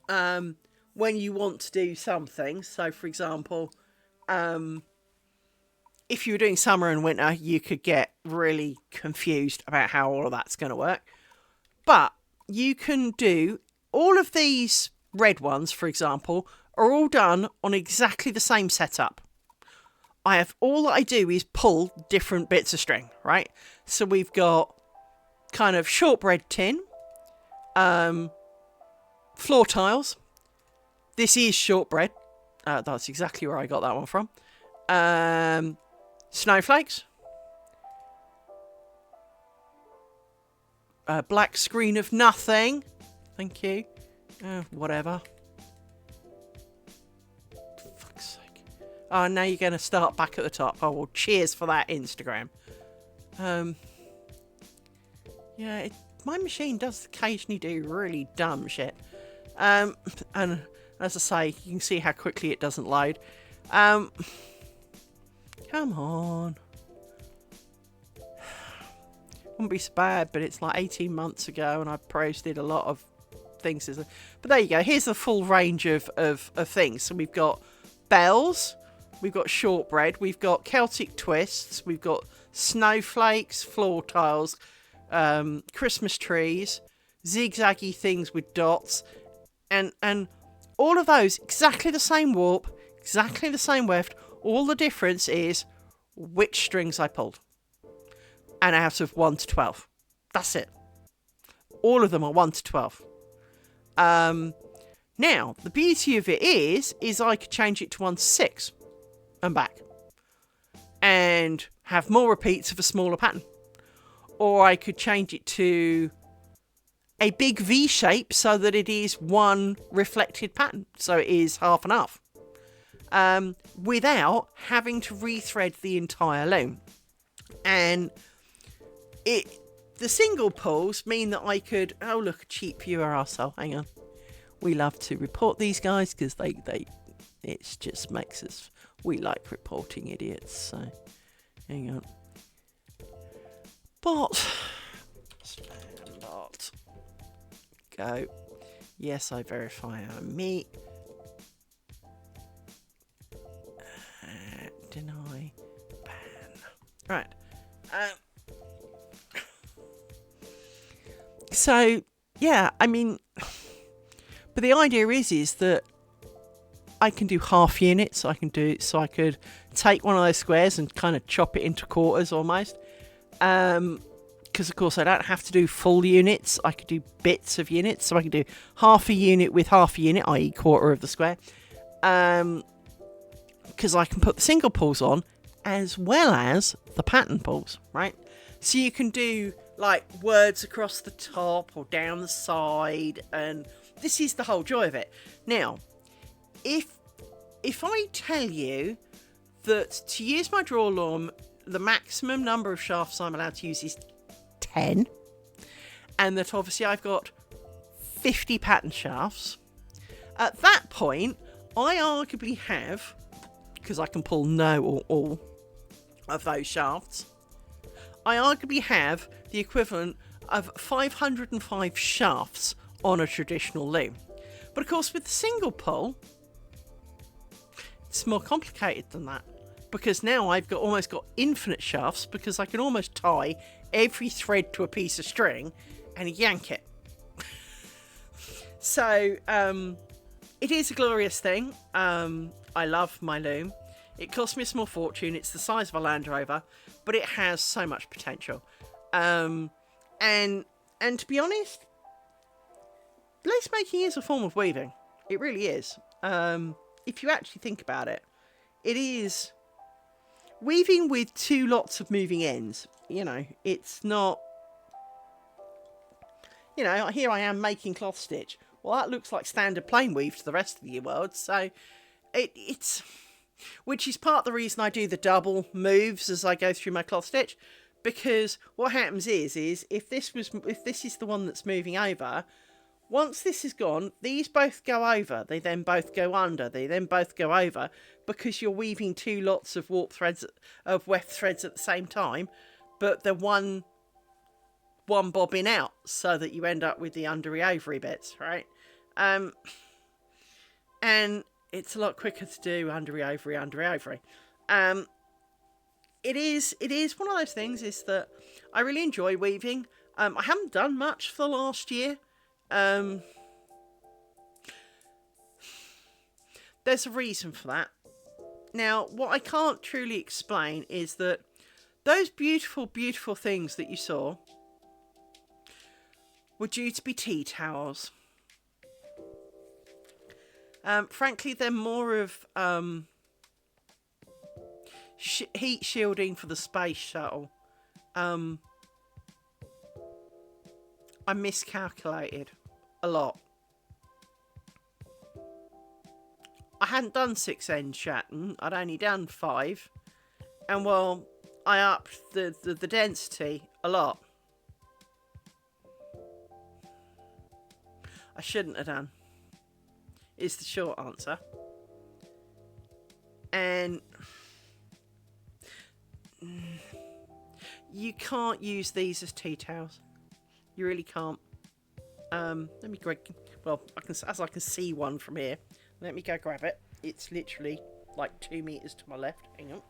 when you want to do something. So, for example, if you were doing summer and winter, you could get really confused about how all of that's going to work. But you can do all of these red ones, for example, are all done on exactly the same setup. All that I do is pull different bits of string, right? So we've got kind of shortbread tin, floor tiles. This is shortbread. That's exactly where I got that one from. Snowflakes. Black screen of nothing. Thank you. Whatever. For fuck's sake. Oh, now you're going to start back at the top. Oh, well, cheers for that, Instagram. Yeah, my machine does occasionally do really dumb shit. And as I say, you can see how quickly it doesn't load. Come on. Wouldn't be so bad, but it's like 18 months ago and I posted a lot of things. But there you go. Here's the full range of things. So we've got bells, we've got shortbread, we've got Celtic twists, we've got snowflakes, floor tiles, Christmas trees, zigzaggy things with dots, and all of those exactly the same warp, exactly the same weft. All the difference is which strings I pulled. And out of 1 to 12. That's it. All of them are 1 to 12. Now, the beauty of it is I could change it to 1 to 6 and back. And have more repeats of a smaller pattern. Or I could change it to a big V shape so that it is one reflected pattern. So it is half and half. Without having to rethread the entire loom. And the single pulls mean that I could... Oh, look, a cheap viewer arsehole. Hang on. We love to report these guys because it just makes us... We like reporting idiots, so... Hang on. Bot. Bot. Go. Yes, I verify I'm me. Deny. Ban. Right. So, yeah, I mean, but the idea is that I can do half units. So I could take one of those squares and kind of chop it into quarters almost. because of course I don't have to do full units, I could do bits of units, so I can do half a unit with half a unit, i.e. quarter of the square, because I can put the single pulls on as well as the pattern pulls, right? So you can do like words across the top or down the side, and this is the whole joy of it. Now, if I tell you that to use my draw loom, the maximum number of shafts I'm allowed to use is 10, and that obviously I've got 50 pattern shafts, at that point I arguably have, because I can pull no or all of those shafts, I arguably have the equivalent of 505 shafts on a traditional loom. But of course with the single pull, it's more complicated than that, because now I've almost got infinite shafts, because I can almost tie every thread to a piece of string and yank it. So it is a glorious thing. I love my loom. It cost me a small fortune. It's the size of a Land Rover, but it has so much potential. And to be honest, lace making is a form of weaving. It really is. If you actually think about it, it is weaving with two lots of moving ends. You know, it's not, you know, here I am making cloth stitch. Well, that looks like standard plain weave to the rest of the world. So it's, which is part of the reason I do the double moves as I go through my cloth stitch, because what happens is if this is the one that's moving over, once this is gone, these both go over, they then both go under, they then both go over, because you're weaving two lots of weft threads at the same time, but they're one bobbin out, so that you end up with the undery overy bits, right? And it's a lot quicker to do undery overy. It is one of those things, is that I really enjoy weaving. I haven't done much for the last year. There's a reason for that. Now, what I can't truly explain is that those beautiful, beautiful things that you saw were due to be tea towels. Frankly, they're more of heat shielding for the space shuttle. I miscalculated a lot. I hadn't done 6 ends shatting, I'd only done 5. And well, I upped the density a lot. I shouldn't have done, is the short answer. And you can't use these as tea towels. You really can't. Let me grab. Well, I can see one from here. Let me go grab it. It's literally like 2 meters to my left. Hang on.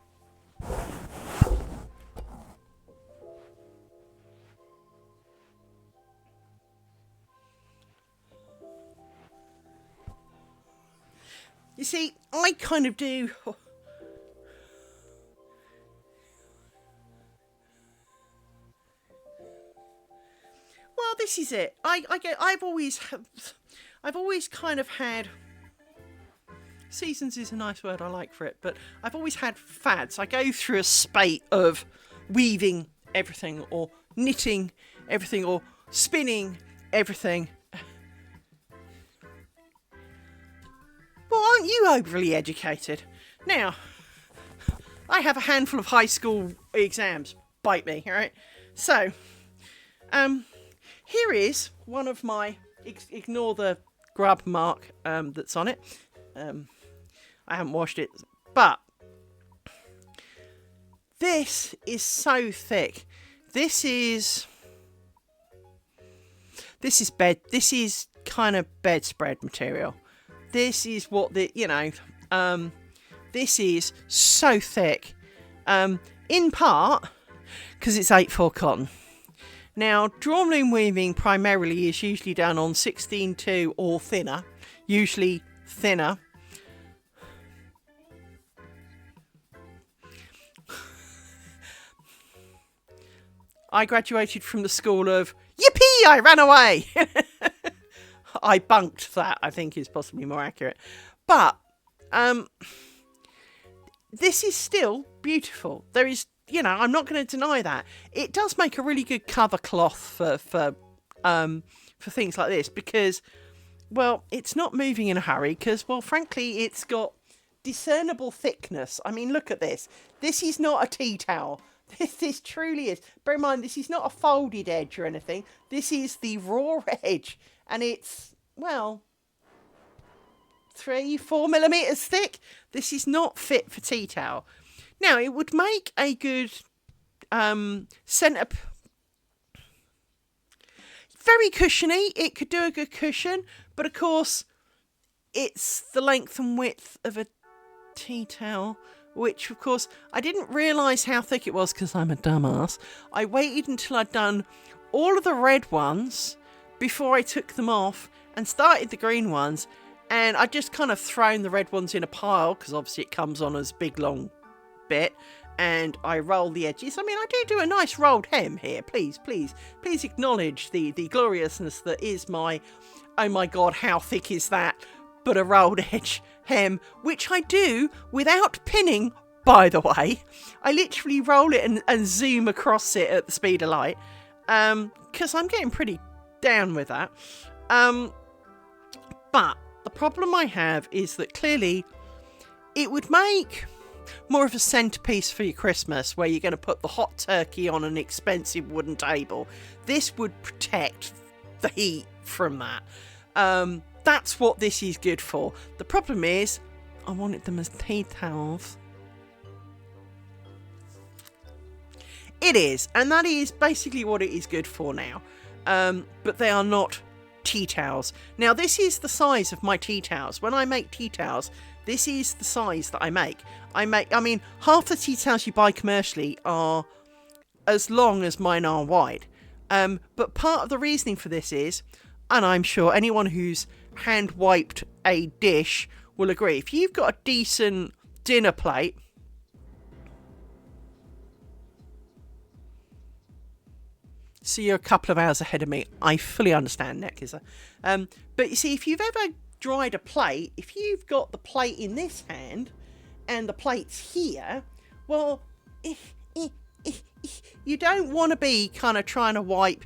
You see, I kind of do. Well, this is it. I've always kind of had. Seasons is a nice word, I like for it, but I've always had fads. I go through a spate of weaving everything, or knitting everything, or spinning everything. Well, aren't you overly educated? Now, I have a handful of high school exams. Bite me, alright? So, here is one of my, ignore the grub mark that's on it. I haven't washed it, but this is so thick. This is kind of bedspread material. This is what this is so thick, in part because it's 8/4 cotton. Now, drawn loom weaving primarily is usually done on 16/2 or thinner, usually thinner. I graduated from the school of yippee, I ran away. I bunked that, I think is possibly more accurate. But this is still beautiful. There is, I'm not going to deny that. It does make a really good cover cloth for things like this because, well, it's not moving in a hurry because, well, frankly, it's got discernible thickness. I mean, look at this. This is not a tea towel. This truly is. Bear in mind, this is not a folded edge or anything. This is the raw edge. And it's, well, 3-4 millimeters thick. This is not fit for tea towel. Now, it would make a good centre. Very cushiony. It could do a good cushion. But, of course, it's the length and width of a tea towel, which, of course, I didn't realise how thick it was because I'm a dumbass. I waited until I'd done all of the red ones before I took them off and started the green ones, and I just kind of thrown the red ones in a pile because obviously it comes on as a big long bit, and I roll the edges. I mean, I do a nice rolled hem here. Please acknowledge the gloriousness that is my, oh my god, how thick is that, but a rolled edge hem, which I do without pinning, by the way. I literally roll it and zoom across it at the speed of light, because I'm getting pretty down with that. But the problem I have is that clearly it would make more of a centerpiece for your Christmas where you're going to put the hot turkey on an expensive wooden table. This would protect the heat from that. That's what this is good for. The problem is, I wanted them as tea towels. It is, and that is basically what it is good for now. But they are not tea towels. Now, this is the size of my tea towels. When I make tea towels, this is the size that I make. I mean, half the tea towels you buy commercially are as long as mine are wide. But part of the reasoning for this is, and I'm sure anyone who's hand wiped a dish will agree, if you've got a decent dinner plate, so you're a couple of hours ahead of me, I fully understand, Nick, but you see, if you've ever dried a plate, if you've got the plate in this hand and the plate's here, well, you don't want to be kind of trying to wipe.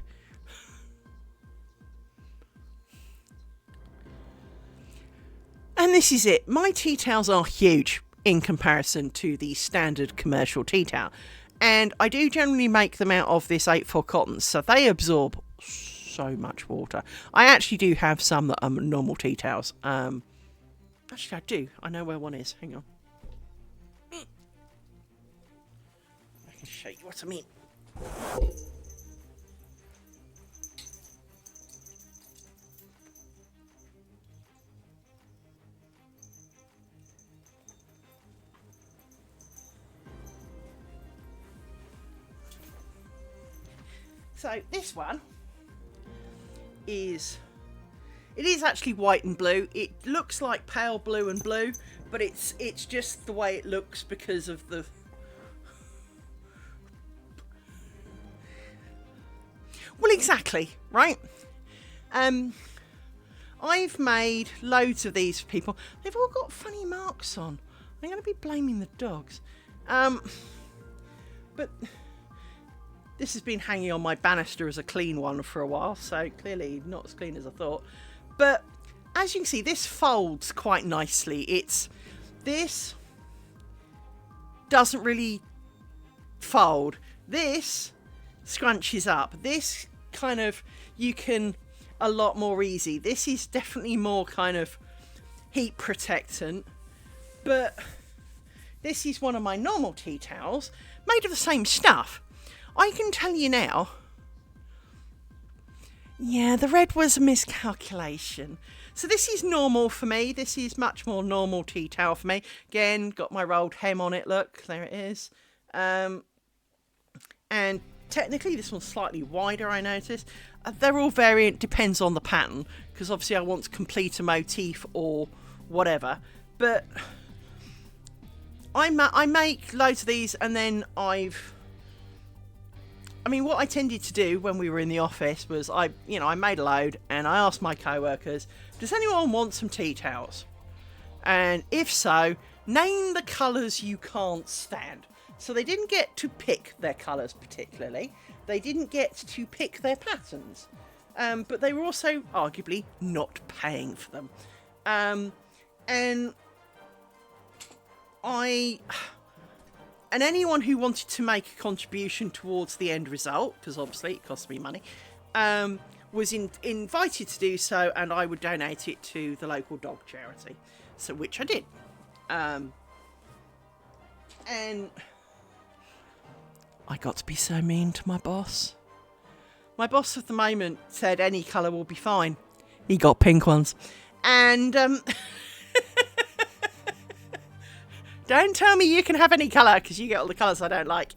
And this is it. My tea towels are huge in comparison to the standard commercial tea towel. And I do generally make them out of this 8-4 cotton, so they absorb so much water. I actually do have some that are normal tea towels. Actually, I do. I know where one is. Hang on. I can show you what I mean. So this one is, it is actually white and blue. It looks like pale blue and blue, but it's just the way it looks because of the, well, exactly, right? I've made loads of these for people. They've all got funny marks on. I'm going to be blaming the dogs. But this has been hanging on my banister as a clean one for a while, so clearly not as clean as I thought. But as you can see, this folds quite nicely. This doesn't really fold. This scrunches up. This kind of, you can a lot more easy. This is definitely more kind of heat protectant. But this is one of my normal tea towels made of the same stuff. I can tell you now, yeah, the red was a miscalculation. So this is normal for me. This is much more normal tea towel for me. Again, got my rolled hem on it. Look, there it is. And technically this one's slightly wider, I noticed. They're all variant, depends on the pattern, because obviously I want to complete a motif or whatever. But I make loads of these, and then I've I mean, what I tended to do when we were in the office was I made a load and I asked my co-workers, does anyone want some tea towels? And if so, name the colours you can't stand. So they didn't get to pick their colours particularly. They didn't get to pick their patterns. But they were also arguably not paying for them. And anyone who wanted to make a contribution towards the end result, because obviously it cost me money, was invited to do so, and I would donate it to the local dog charity. So, which I did. And I got to be so mean to my boss. My boss at the moment said any colour will be fine. He got pink ones. And don't tell me you can have any colour, because you get all the colours I don't like.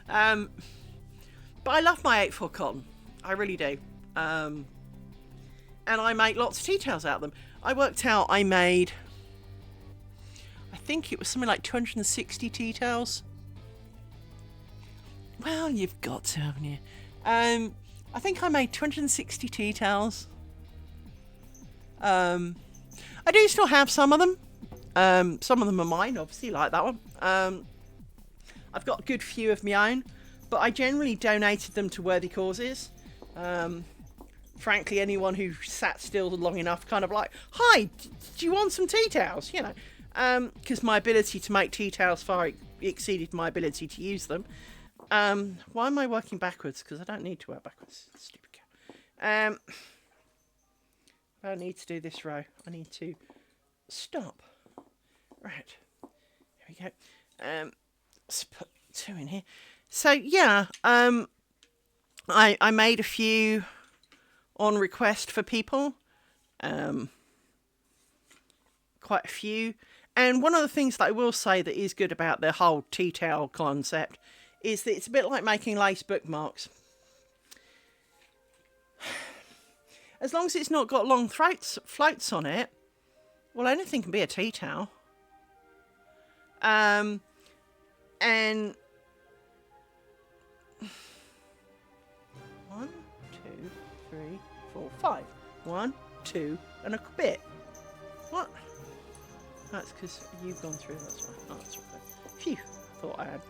But I love my 8/4 cotton. I really do. And I make lots of tea towels out of them. I worked out I made, I think it was something like 260 tea towels. Well, you've got to, haven't you? I think I made 260 tea towels. I do still have some of them. Some of them are mine, obviously, like that one. I've got a good few of my own, but I generally donated them to worthy causes. Frankly, anyone who sat still long enough, kind of like, hi, do you want some tea towels? You know, because my ability to make tea towels far exceeded my ability to use them. Why am I working backwards? Because I don't need to work backwards. Stupid cow. I need to do this row. I need to stop. Right. Here we go. Let's put 2 in here. So, yeah, I made a few on request for people. Quite a few. And one of the things that I will say that is good about the whole tea towel concept is that it's a bit like making lace bookmarks. As long as it's not got long floats on it, well, anything can be a tea towel. And 1, 2, 3, 4, 5. 1, 2, and a bit. What? That's because you've gone through. That's right. Oh, that's right. Phew! Thought I'd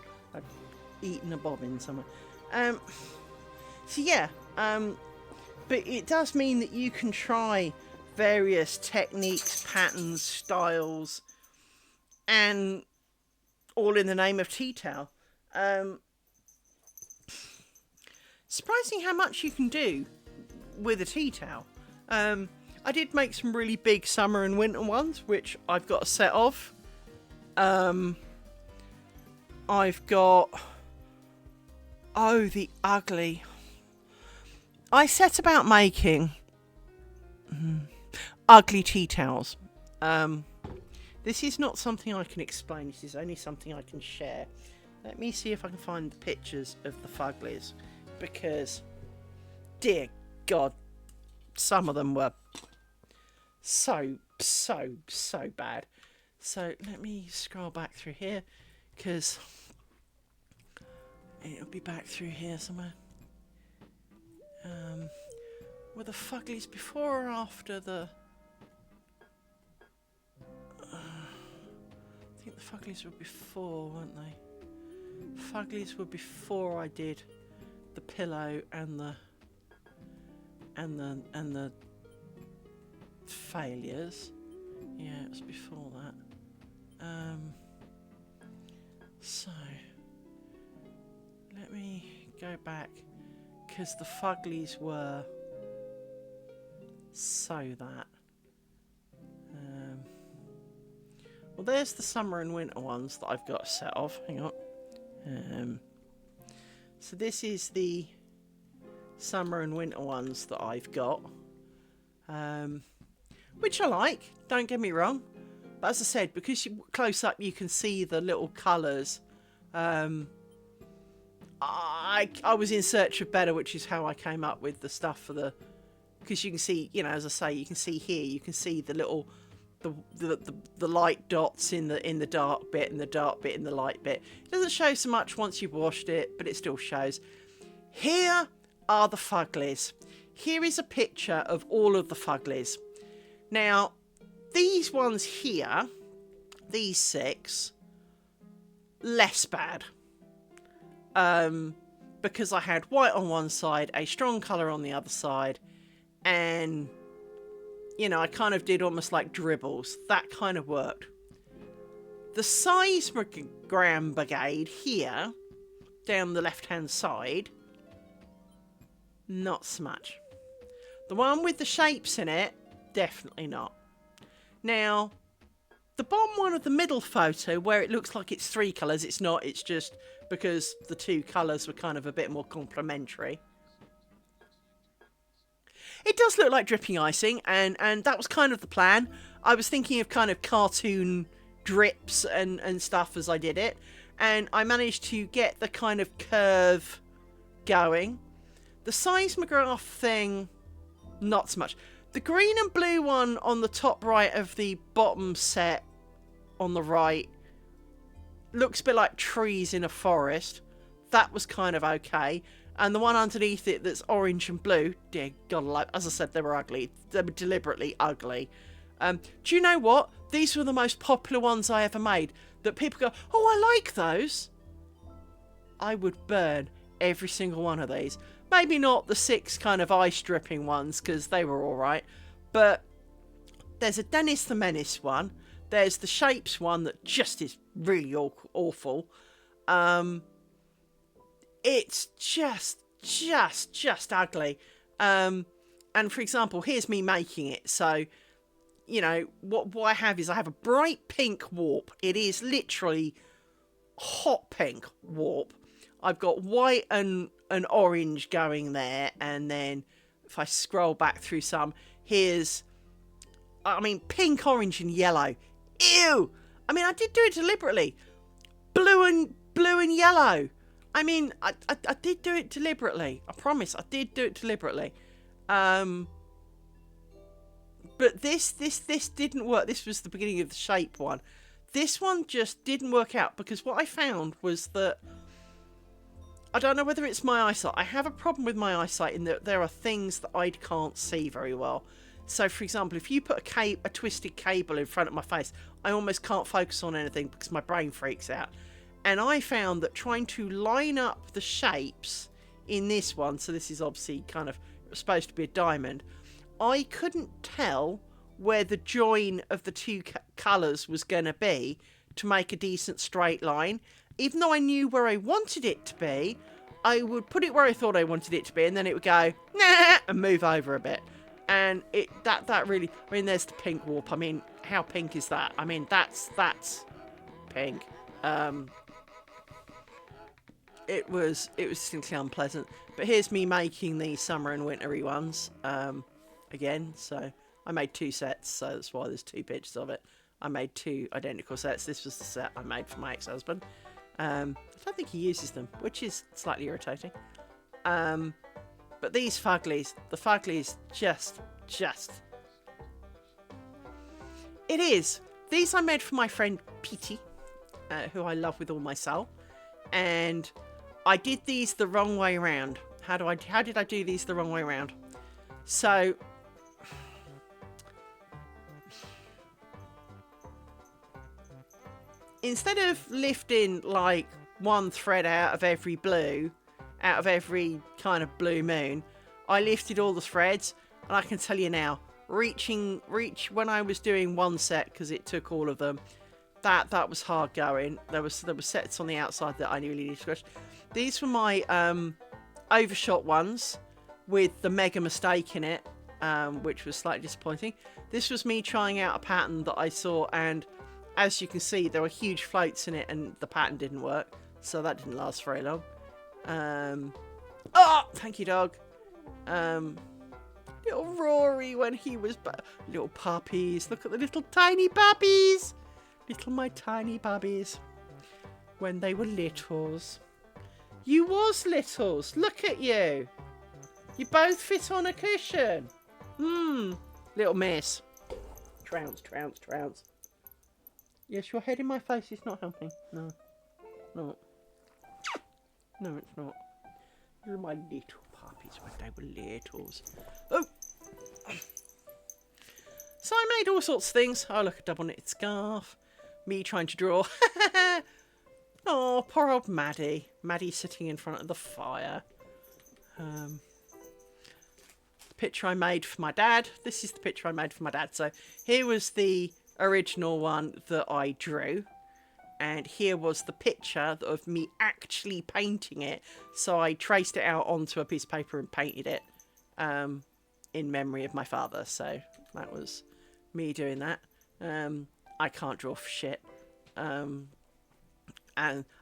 eaten a bobbin somewhere. So yeah. But it does mean that you can try various techniques, patterns, styles, and all in the name of tea towel. Surprising how much you can do with a tea towel. I did make some really big summer and winter ones, which I've got a set of. I've got... Oh, the ugly... I set about making ugly tea towels. This is not something I can explain. This is only something I can share. Let me see if I can find the pictures of the fuglies. Because, dear God, some of them were so bad. So let me scroll back through here. Because it'll be back through here somewhere. Were the fuglies before or after the... I think the fuglies were before, weren't they? Fuglies were before I did the pillow and the failures. Yeah, it was before that. So let me go back. Because the fuglies were so that. Well, there's the summer and winter ones that I've got a set of. Hang on. So this is the summer and winter ones that I've got. Which I like, don't get me wrong. But as I said, because you close up you can see the little colours. I was in search of better, which is how I came up with the stuff for the... Because you can see, you know, as I say, you can see here, you can see the little the light dots in the dark bit and the dark bit in the light bit. It doesn't show so much once you've washed it, but it still shows. Here are the fuglies. Here is a picture of all of the fuglies. Now, these ones here, these 6, less bad. Because I had white on one side, a strong colour on the other side, and, you know, I kind of did almost like dribbles. That kind of worked. The Seismogram Brigade here, down the left-hand side, not so much. The one with the shapes in it, definitely not. Now, the bottom one of the middle photo, where it looks like it's 3 colours, it's not, it's just because the 2 colours were kind of a bit more complementary. It does look like dripping icing, and that was kind of the plan. I was thinking of kind of cartoon drips and stuff as I did it, and I managed to get the kind of curve going. The seismograph thing, not so much. The green and blue one on the top right of the bottom set on the right looks a bit like trees in a forest. That was kind of okay. And the one underneath it that's orange and blue, dear God, as I said, they were ugly. They were deliberately ugly. Do you know what? These were the most popular ones I ever made. That people go, oh, I like those. I would burn every single one of these. Maybe not the 6 kind of ice dripping ones, because they were all right. But there's a Dennis the Menace one. There's the Shapes one that just is really awful. It's just ugly. And for example, here's me making it. So, you know, what I have is I have a bright pink warp. It is literally hot pink warp. I've got white and orange going there, and then if I scroll back through some, here's, I mean, pink, orange and yellow. Ew! I mean, I did do it deliberately. Blue and yellow. I mean, I did do it deliberately. I promise, I did do it deliberately. But this didn't work. This was the beginning of the shape one. This one just didn't work out, because what I found was that, I don't know whether it's my eyesight. I have a problem with my eyesight in that there are things that I can't see very well. So, for example, if you put a twisted cable in front of my face, I almost can't focus on anything because my brain freaks out. And I found that trying to line up the shapes in this one, so this is obviously kind of supposed to be a diamond, I couldn't tell where the join of the 2 colours was going to be to make a decent straight line. Even though I knew where I wanted it to be, I would put it where I thought I wanted it to be, and then it would go, nah, and move over a bit. And that really, I mean, there's the pink warp. I mean, how pink is that? I mean, that's pink. It was simply unpleasant. But here's me making the summer and wintry ones, again. So I made 2 sets, so that's why there's 2 pictures of it. I made 2 identical sets. This was the set I made for my ex-husband. I don't think he uses them, which is slightly irritating. But these fuglies, the fuglies just... It is. These I made for my friend Petey, who I love with all my soul. And I did these the wrong way around. How did I do these the wrong way around? So... instead of lifting like 1 thread out of every kind of blue moon, I lifted all the threads, and I can tell you now, reach when I was doing 1 set, because it took all of them, that was hard going. There were sets on the outside that I really needed to scratch. These were my overshot ones with the mega mistake in it, which was slightly disappointing. This was me trying out a pattern that I saw, and as you can see, there were huge floats in it, and the pattern didn't work, so that didn't last very long. Oh, thank you, dog. Little Rory when he was little puppies. Look at the little tiny puppies. My tiny puppies. When they were littles. You was littles. Look at you. You both fit on a cushion. Little miss. Trounce. Yes, your head in my face is not helping. No. No. No, it's not. You're my little puppies when they were littles. Oh! So I made all sorts of things. Oh, look, a double knitted scarf. Me trying to draw. Oh, poor old Maddie. Maddie sitting in front of the fire. The picture I made for my dad. This is the picture I made for my dad. So here was the original one that I drew. And here was the picture of me actually painting it. So I traced it out onto a piece of paper and painted it in memory of my father. So that was me doing that. I can't draw for shit. And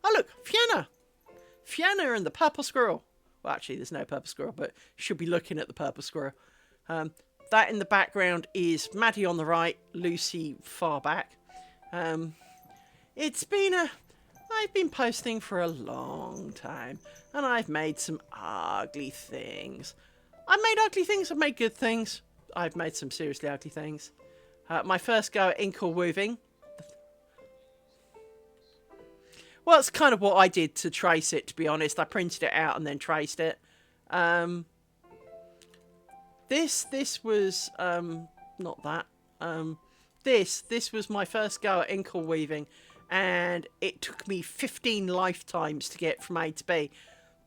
oh look, Fiona and the purple squirrel. Well, actually there's no purple squirrel, but you should be looking at the purple squirrel. That in the background is Maddie on the right, Lucy far back. It's been I've been posting for a long time, and I've made some ugly things. I've made ugly things, I've made good things. I've made some seriously ugly things. My first go at ink or weaving. Well, it's kind of what I did to trace it, to be honest. I printed it out and then traced it. This was not that. This was my first go at ink or weaving, and it took me 15 lifetimes to get from A to B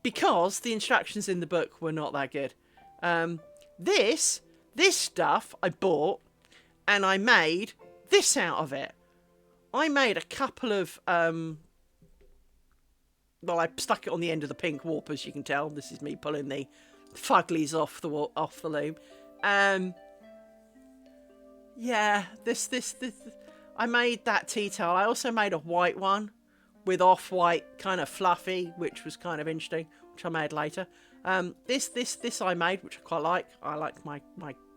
because the instructions in the book were not that good. This stuff I bought, and I made this out of it. I made a couple of well, I stuck it on the end of the pink warp, as you can tell. This is me pulling the fuglies off the loom. Yeah, this I made that tea towel. I also made a white one with off-white, kind of fluffy, which was kind of interesting, which I made later. This I made, which I quite like. I like my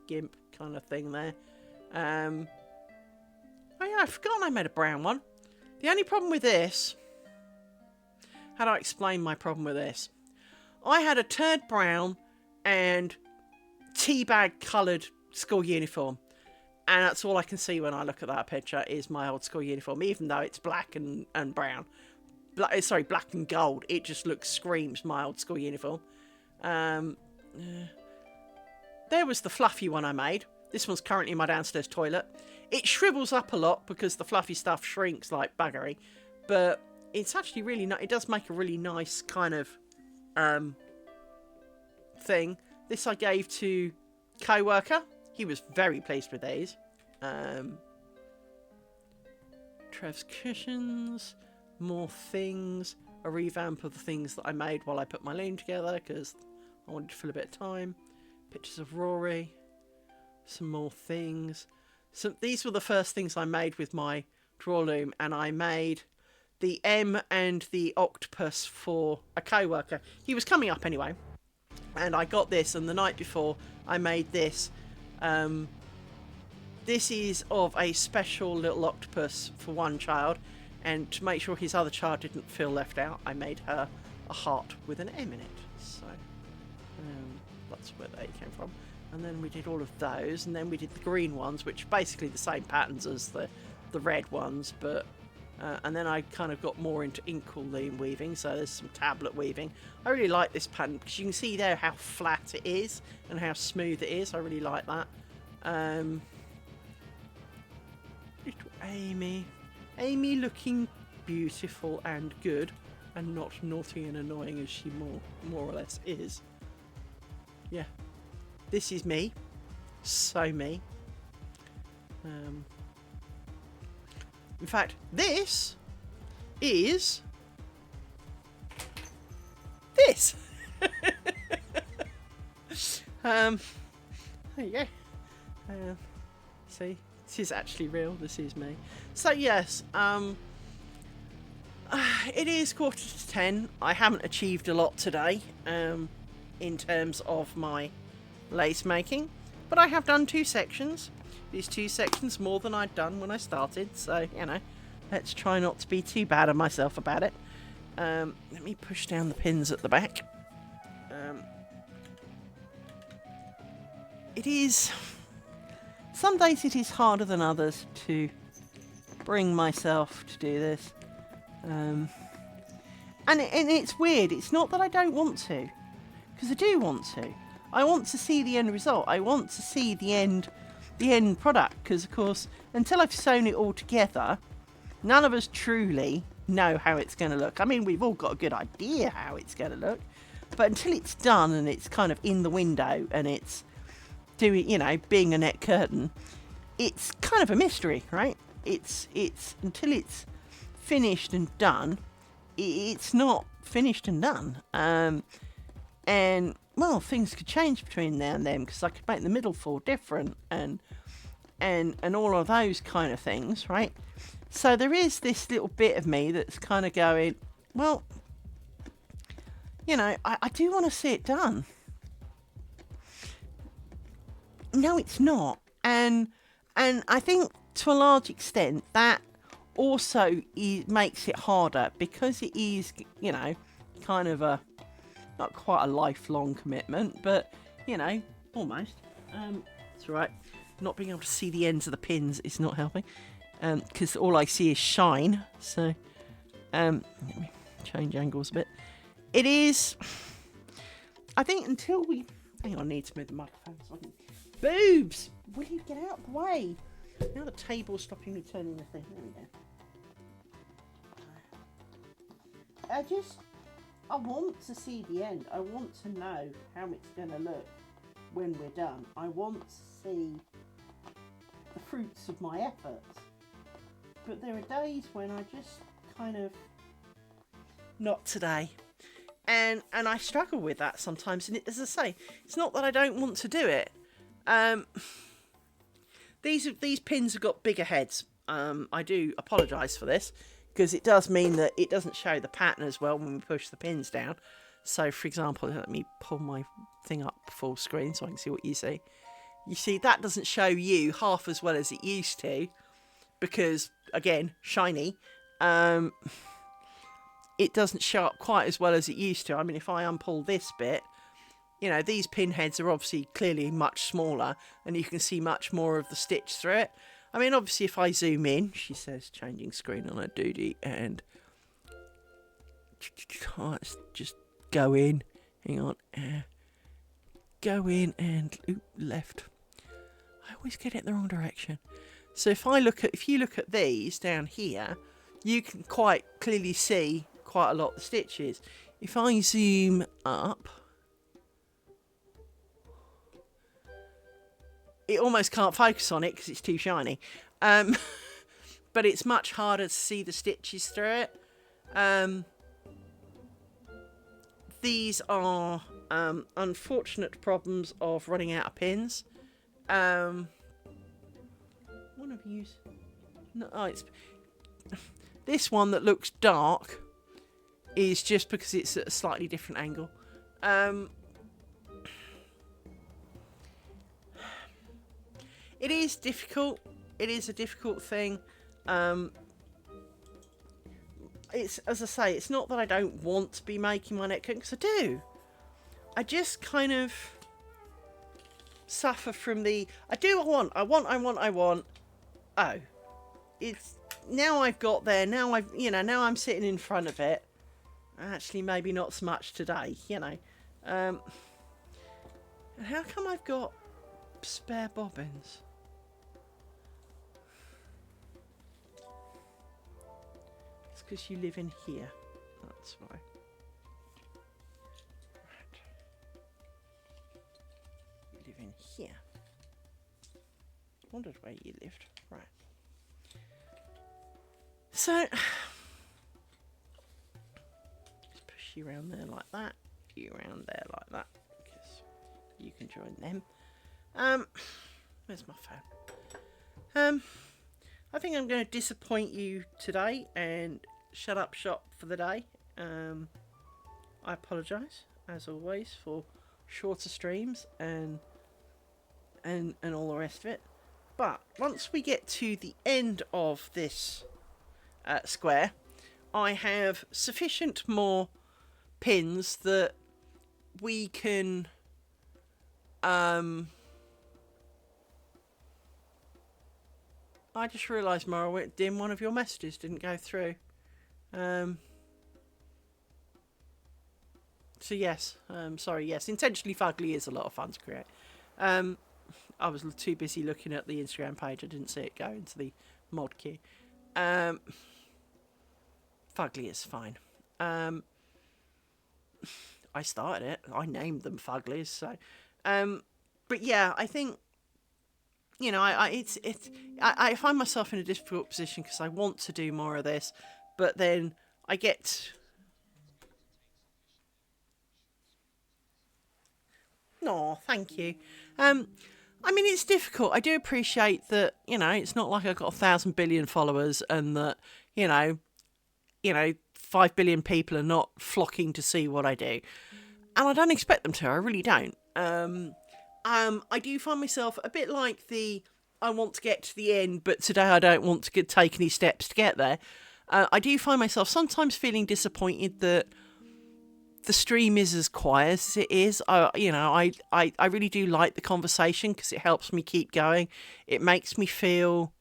gimp kind of thing there. Oh yeah, I forgot I made a brown one. The only problem with this, how do I explain my problem with this? I had a turd brown and teabag coloured school uniform. And that's all I can see when I look at that picture is my old school uniform, even though it's black and brown. Sorry, black and gold. It just screams my old school uniform. There was the fluffy one I made. This one's currently in my downstairs toilet. It shrivels up a lot because the fluffy stuff shrinks like buggery. But it's actually really nice. It does make a really nice kind of thing. This I gave to co-worker. He was very pleased with these. Trev's cushions, more things, a revamp of the things that I made while I put my loom together because I wanted to fill a bit of time. Pictures of Rory, some more things. These were the first things I made with my draw loom, and I made the M and the octopus for a co-worker. He was coming up anyway, and I got this, and the night before I made this. This is of a special little octopus for one child, and to make sure his other child didn't feel left out, I made her a heart with an M in it. So that's where they came from. And then we did all of those, and then we did the green ones, which are basically the same patterns as the red ones, but and then I kind of got more into ink or loom weaving, so there's some tablet weaving. I really like this pattern because you can see there how flat it is and how smooth it is. I really like that. Little Amy looking beautiful and good and not naughty and annoying as she more or less is. Yeah, this is me, so me. In fact, this is this. There you go. See, this is actually real. This is me. So yes, it is 10:15. I haven't achieved a lot today, in terms of my lace making, but I have done 2 sections. These 2 sections more than I'd done when I started, so, you know, let's try not to be too bad on myself about it. Let me push down the pins at the back. It is some days it is harder than others to bring myself to do this. And it's weird. It's not that I don't want to, because I do want to. I want to see the end result. I want to see the end product, because of course, until I've sewn it all together, none of us truly know how it's going to look. I mean, we've all got a good idea how it's going to look, but until it's done and it's kind of in the window and it's doing, being a net curtain, it's kind of a mystery, right? It's until it's finished and done, it's not finished and done. And well, things could change between now and then, because I could make the middle fall different and all of those kind of things, right? So there is this little bit of me that's kind of going, well, I do want to see it done. No, it's not. And I think to a large extent that also makes it harder, because it is, kind of not quite a lifelong commitment, but, almost. It's all right. Not being able to see the ends of the pins is not helping, because all I see is shine. So let me change angles a bit. It is, I think, until we... Hang on, I need to move the microphone. Boobs! Will you get out of the way? Now the table's stopping me turning the thing. There we go. I want to see the end. I want to know how it's going to look when we're done. I want to see the fruits of my efforts. But there are days when I just kind of... Not today. And I struggle with that sometimes. And as I say, it's not that I don't want to do it. These pins have got bigger heads. I do apologise for this, because it does mean that it doesn't show the pattern as well when we push the pins down. So, for example, let me pull my thing up full screen so I can see what you see. You see, that doesn't show you half as well as it used to, because, again, shiny. It doesn't show up quite as well as it used to. I mean, if I unpull this bit, these pin heads are obviously clearly much smaller, and you can see much more of the stitch through it. I mean, obviously, if I zoom in, she says, changing screen on a doody, and let's just go in. Hang on. Go in and left. I always get it the wrong direction. So if you look at these down here, you can quite clearly see quite a lot of the stitches. If I zoom up, it almost can't focus on it because it's too shiny. But it's much harder to see the stitches through it. These are unfortunate problems of running out of pins. One of you's... No, it's... This one that looks dark is just because it's at a slightly different angle. It is difficult. It is a difficult thing. It's, as I say, it's not that I don't want to be making my net curtain, because I do. I just kind of suffer from the... I want. Oh. It's... Now I've got there, now I'm sitting in front of it. Actually, maybe not so much today, And how come I've got spare bobbins? It's because you live in here. That's why. Right. You live in here. Wondered where you lived. Right. So, just push you around there like that, you around there like that, because you can join them. Where's my phone? I think I'm going to disappoint you today and shut up shop for the day. I apologise, as always, for shorter streams and all the rest of it. But once we get to the end of this square, I have sufficient more pins that we can I just realised, Mara, Dim, one of your messages didn't go through. So yes, sorry, yes, Intentionally Fugly is a lot of fun to create. I was too busy looking at the Instagram page, I didn't see it go into the mod queue. Fugly is fine. I started it, I named them Fuglies, so... but yeah, I think, you know, I find myself in a difficult position because I want to do more of this, but then I get... No, thank you. I mean, it's difficult. I do appreciate that, you know, it's not like I've got 1,000 billion followers and that, you know, 5 billion people are not flocking to see what I do. And I don't expect them to, I really don't. I do find myself a bit like I want to get to the end, but today I don't want to take any steps to get there. I do find myself sometimes feeling disappointed that the stream is as quiet as it is. I really do like the conversation because it helps me keep going. It makes me feel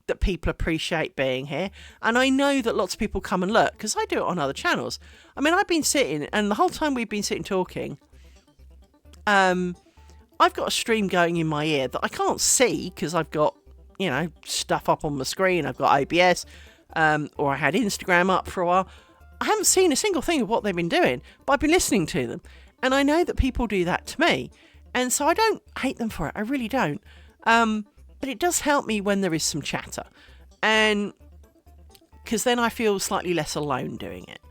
that people appreciate being here. And I know that lots of people come and look because I do it on other channels. I mean, I've been sitting, and the whole time we've been sitting talking, I've got a stream going in my ear that I can't see because I've got, you know, stuff up on the screen. I've got OBS, or I had Instagram up for a while. I haven't seen a single thing of what they've been doing, but I've been listening to them. And I know that people do that to me. And so I don't hate them for it. I really don't. But it does help me when there is some chatter. And because then I feel slightly less alone doing it.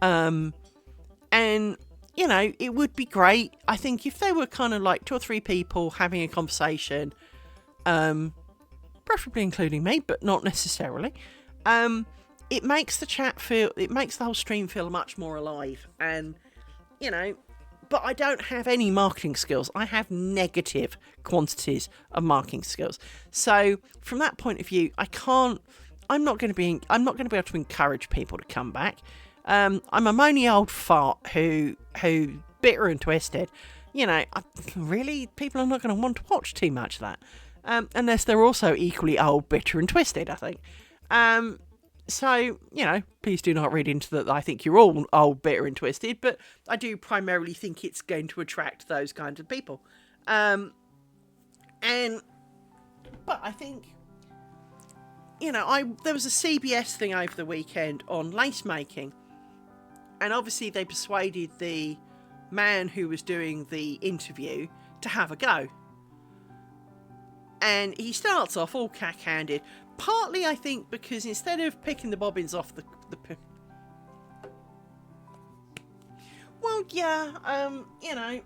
And, you know, it would be great. I think if there were kind of like 2 or 3 people having a conversation, preferably including me, but not necessarily, it makes the whole stream feel much more alive. And, you know, but I don't have any marketing skills. I have negative quantities of marketing skills. So from that point of view, I'm not going to be able to encourage people to come back. I'm a moany old fart who bitter and twisted. You know, really, people are not going to want to watch too much of that. Unless they're also equally old, bitter and twisted, I think. So, you know, please do not read into that I think you're all old, bitter and twisted, but I do primarily think it's going to attract those kinds of people. But I think, you know, there was a CBS thing over the weekend on lace making, and obviously they persuaded the man who was doing the interview to have a go. And he starts off all cack-handed, partly, I think, because instead of picking the bobbins off the well, yeah, you know,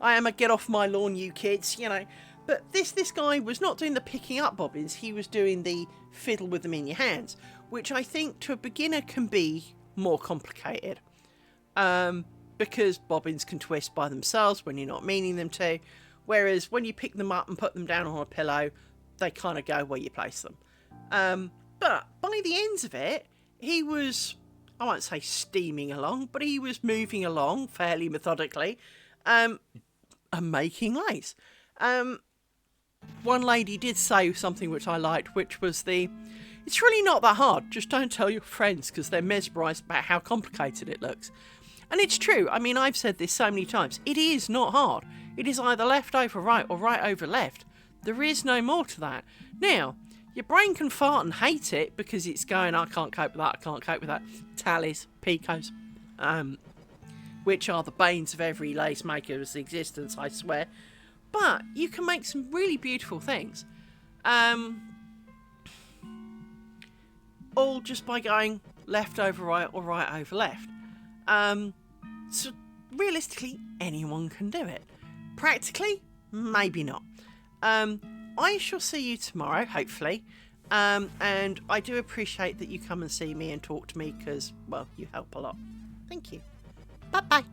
I am a get off my lawn, you kids, you know. But this guy was not doing the picking up bobbins, he was doing the fiddle with them in your hands, which I think to a beginner can be more complicated. Because bobbins can twist by themselves when you're not meaning them to, whereas when you pick them up and put them down on a pillow, they kind of go where you place them. But by the ends of it, he was, I won't say steaming along, but he was moving along fairly methodically, and making lace. One lady did say something which I liked, which was it's really not that hard, just don't tell your friends because they're mesmerised about how complicated it looks. And it's true, I mean, I've said this so many times, it is not hard. It is either left over right or right over left. There is no more to that. Now, your brain can fart and hate it because it's going, I can't cope with that, I can't cope with that. Tallies, picots, which are the banes of every lace maker's existence, I swear. But you can make some really beautiful things. All just by going left over right or right over left. So realistically, anyone can do it. Practically, maybe not. I shall see you tomorrow, hopefully. And I do appreciate that you come and see me and talk to me because, well, you help a lot. Thank you. Bye-bye.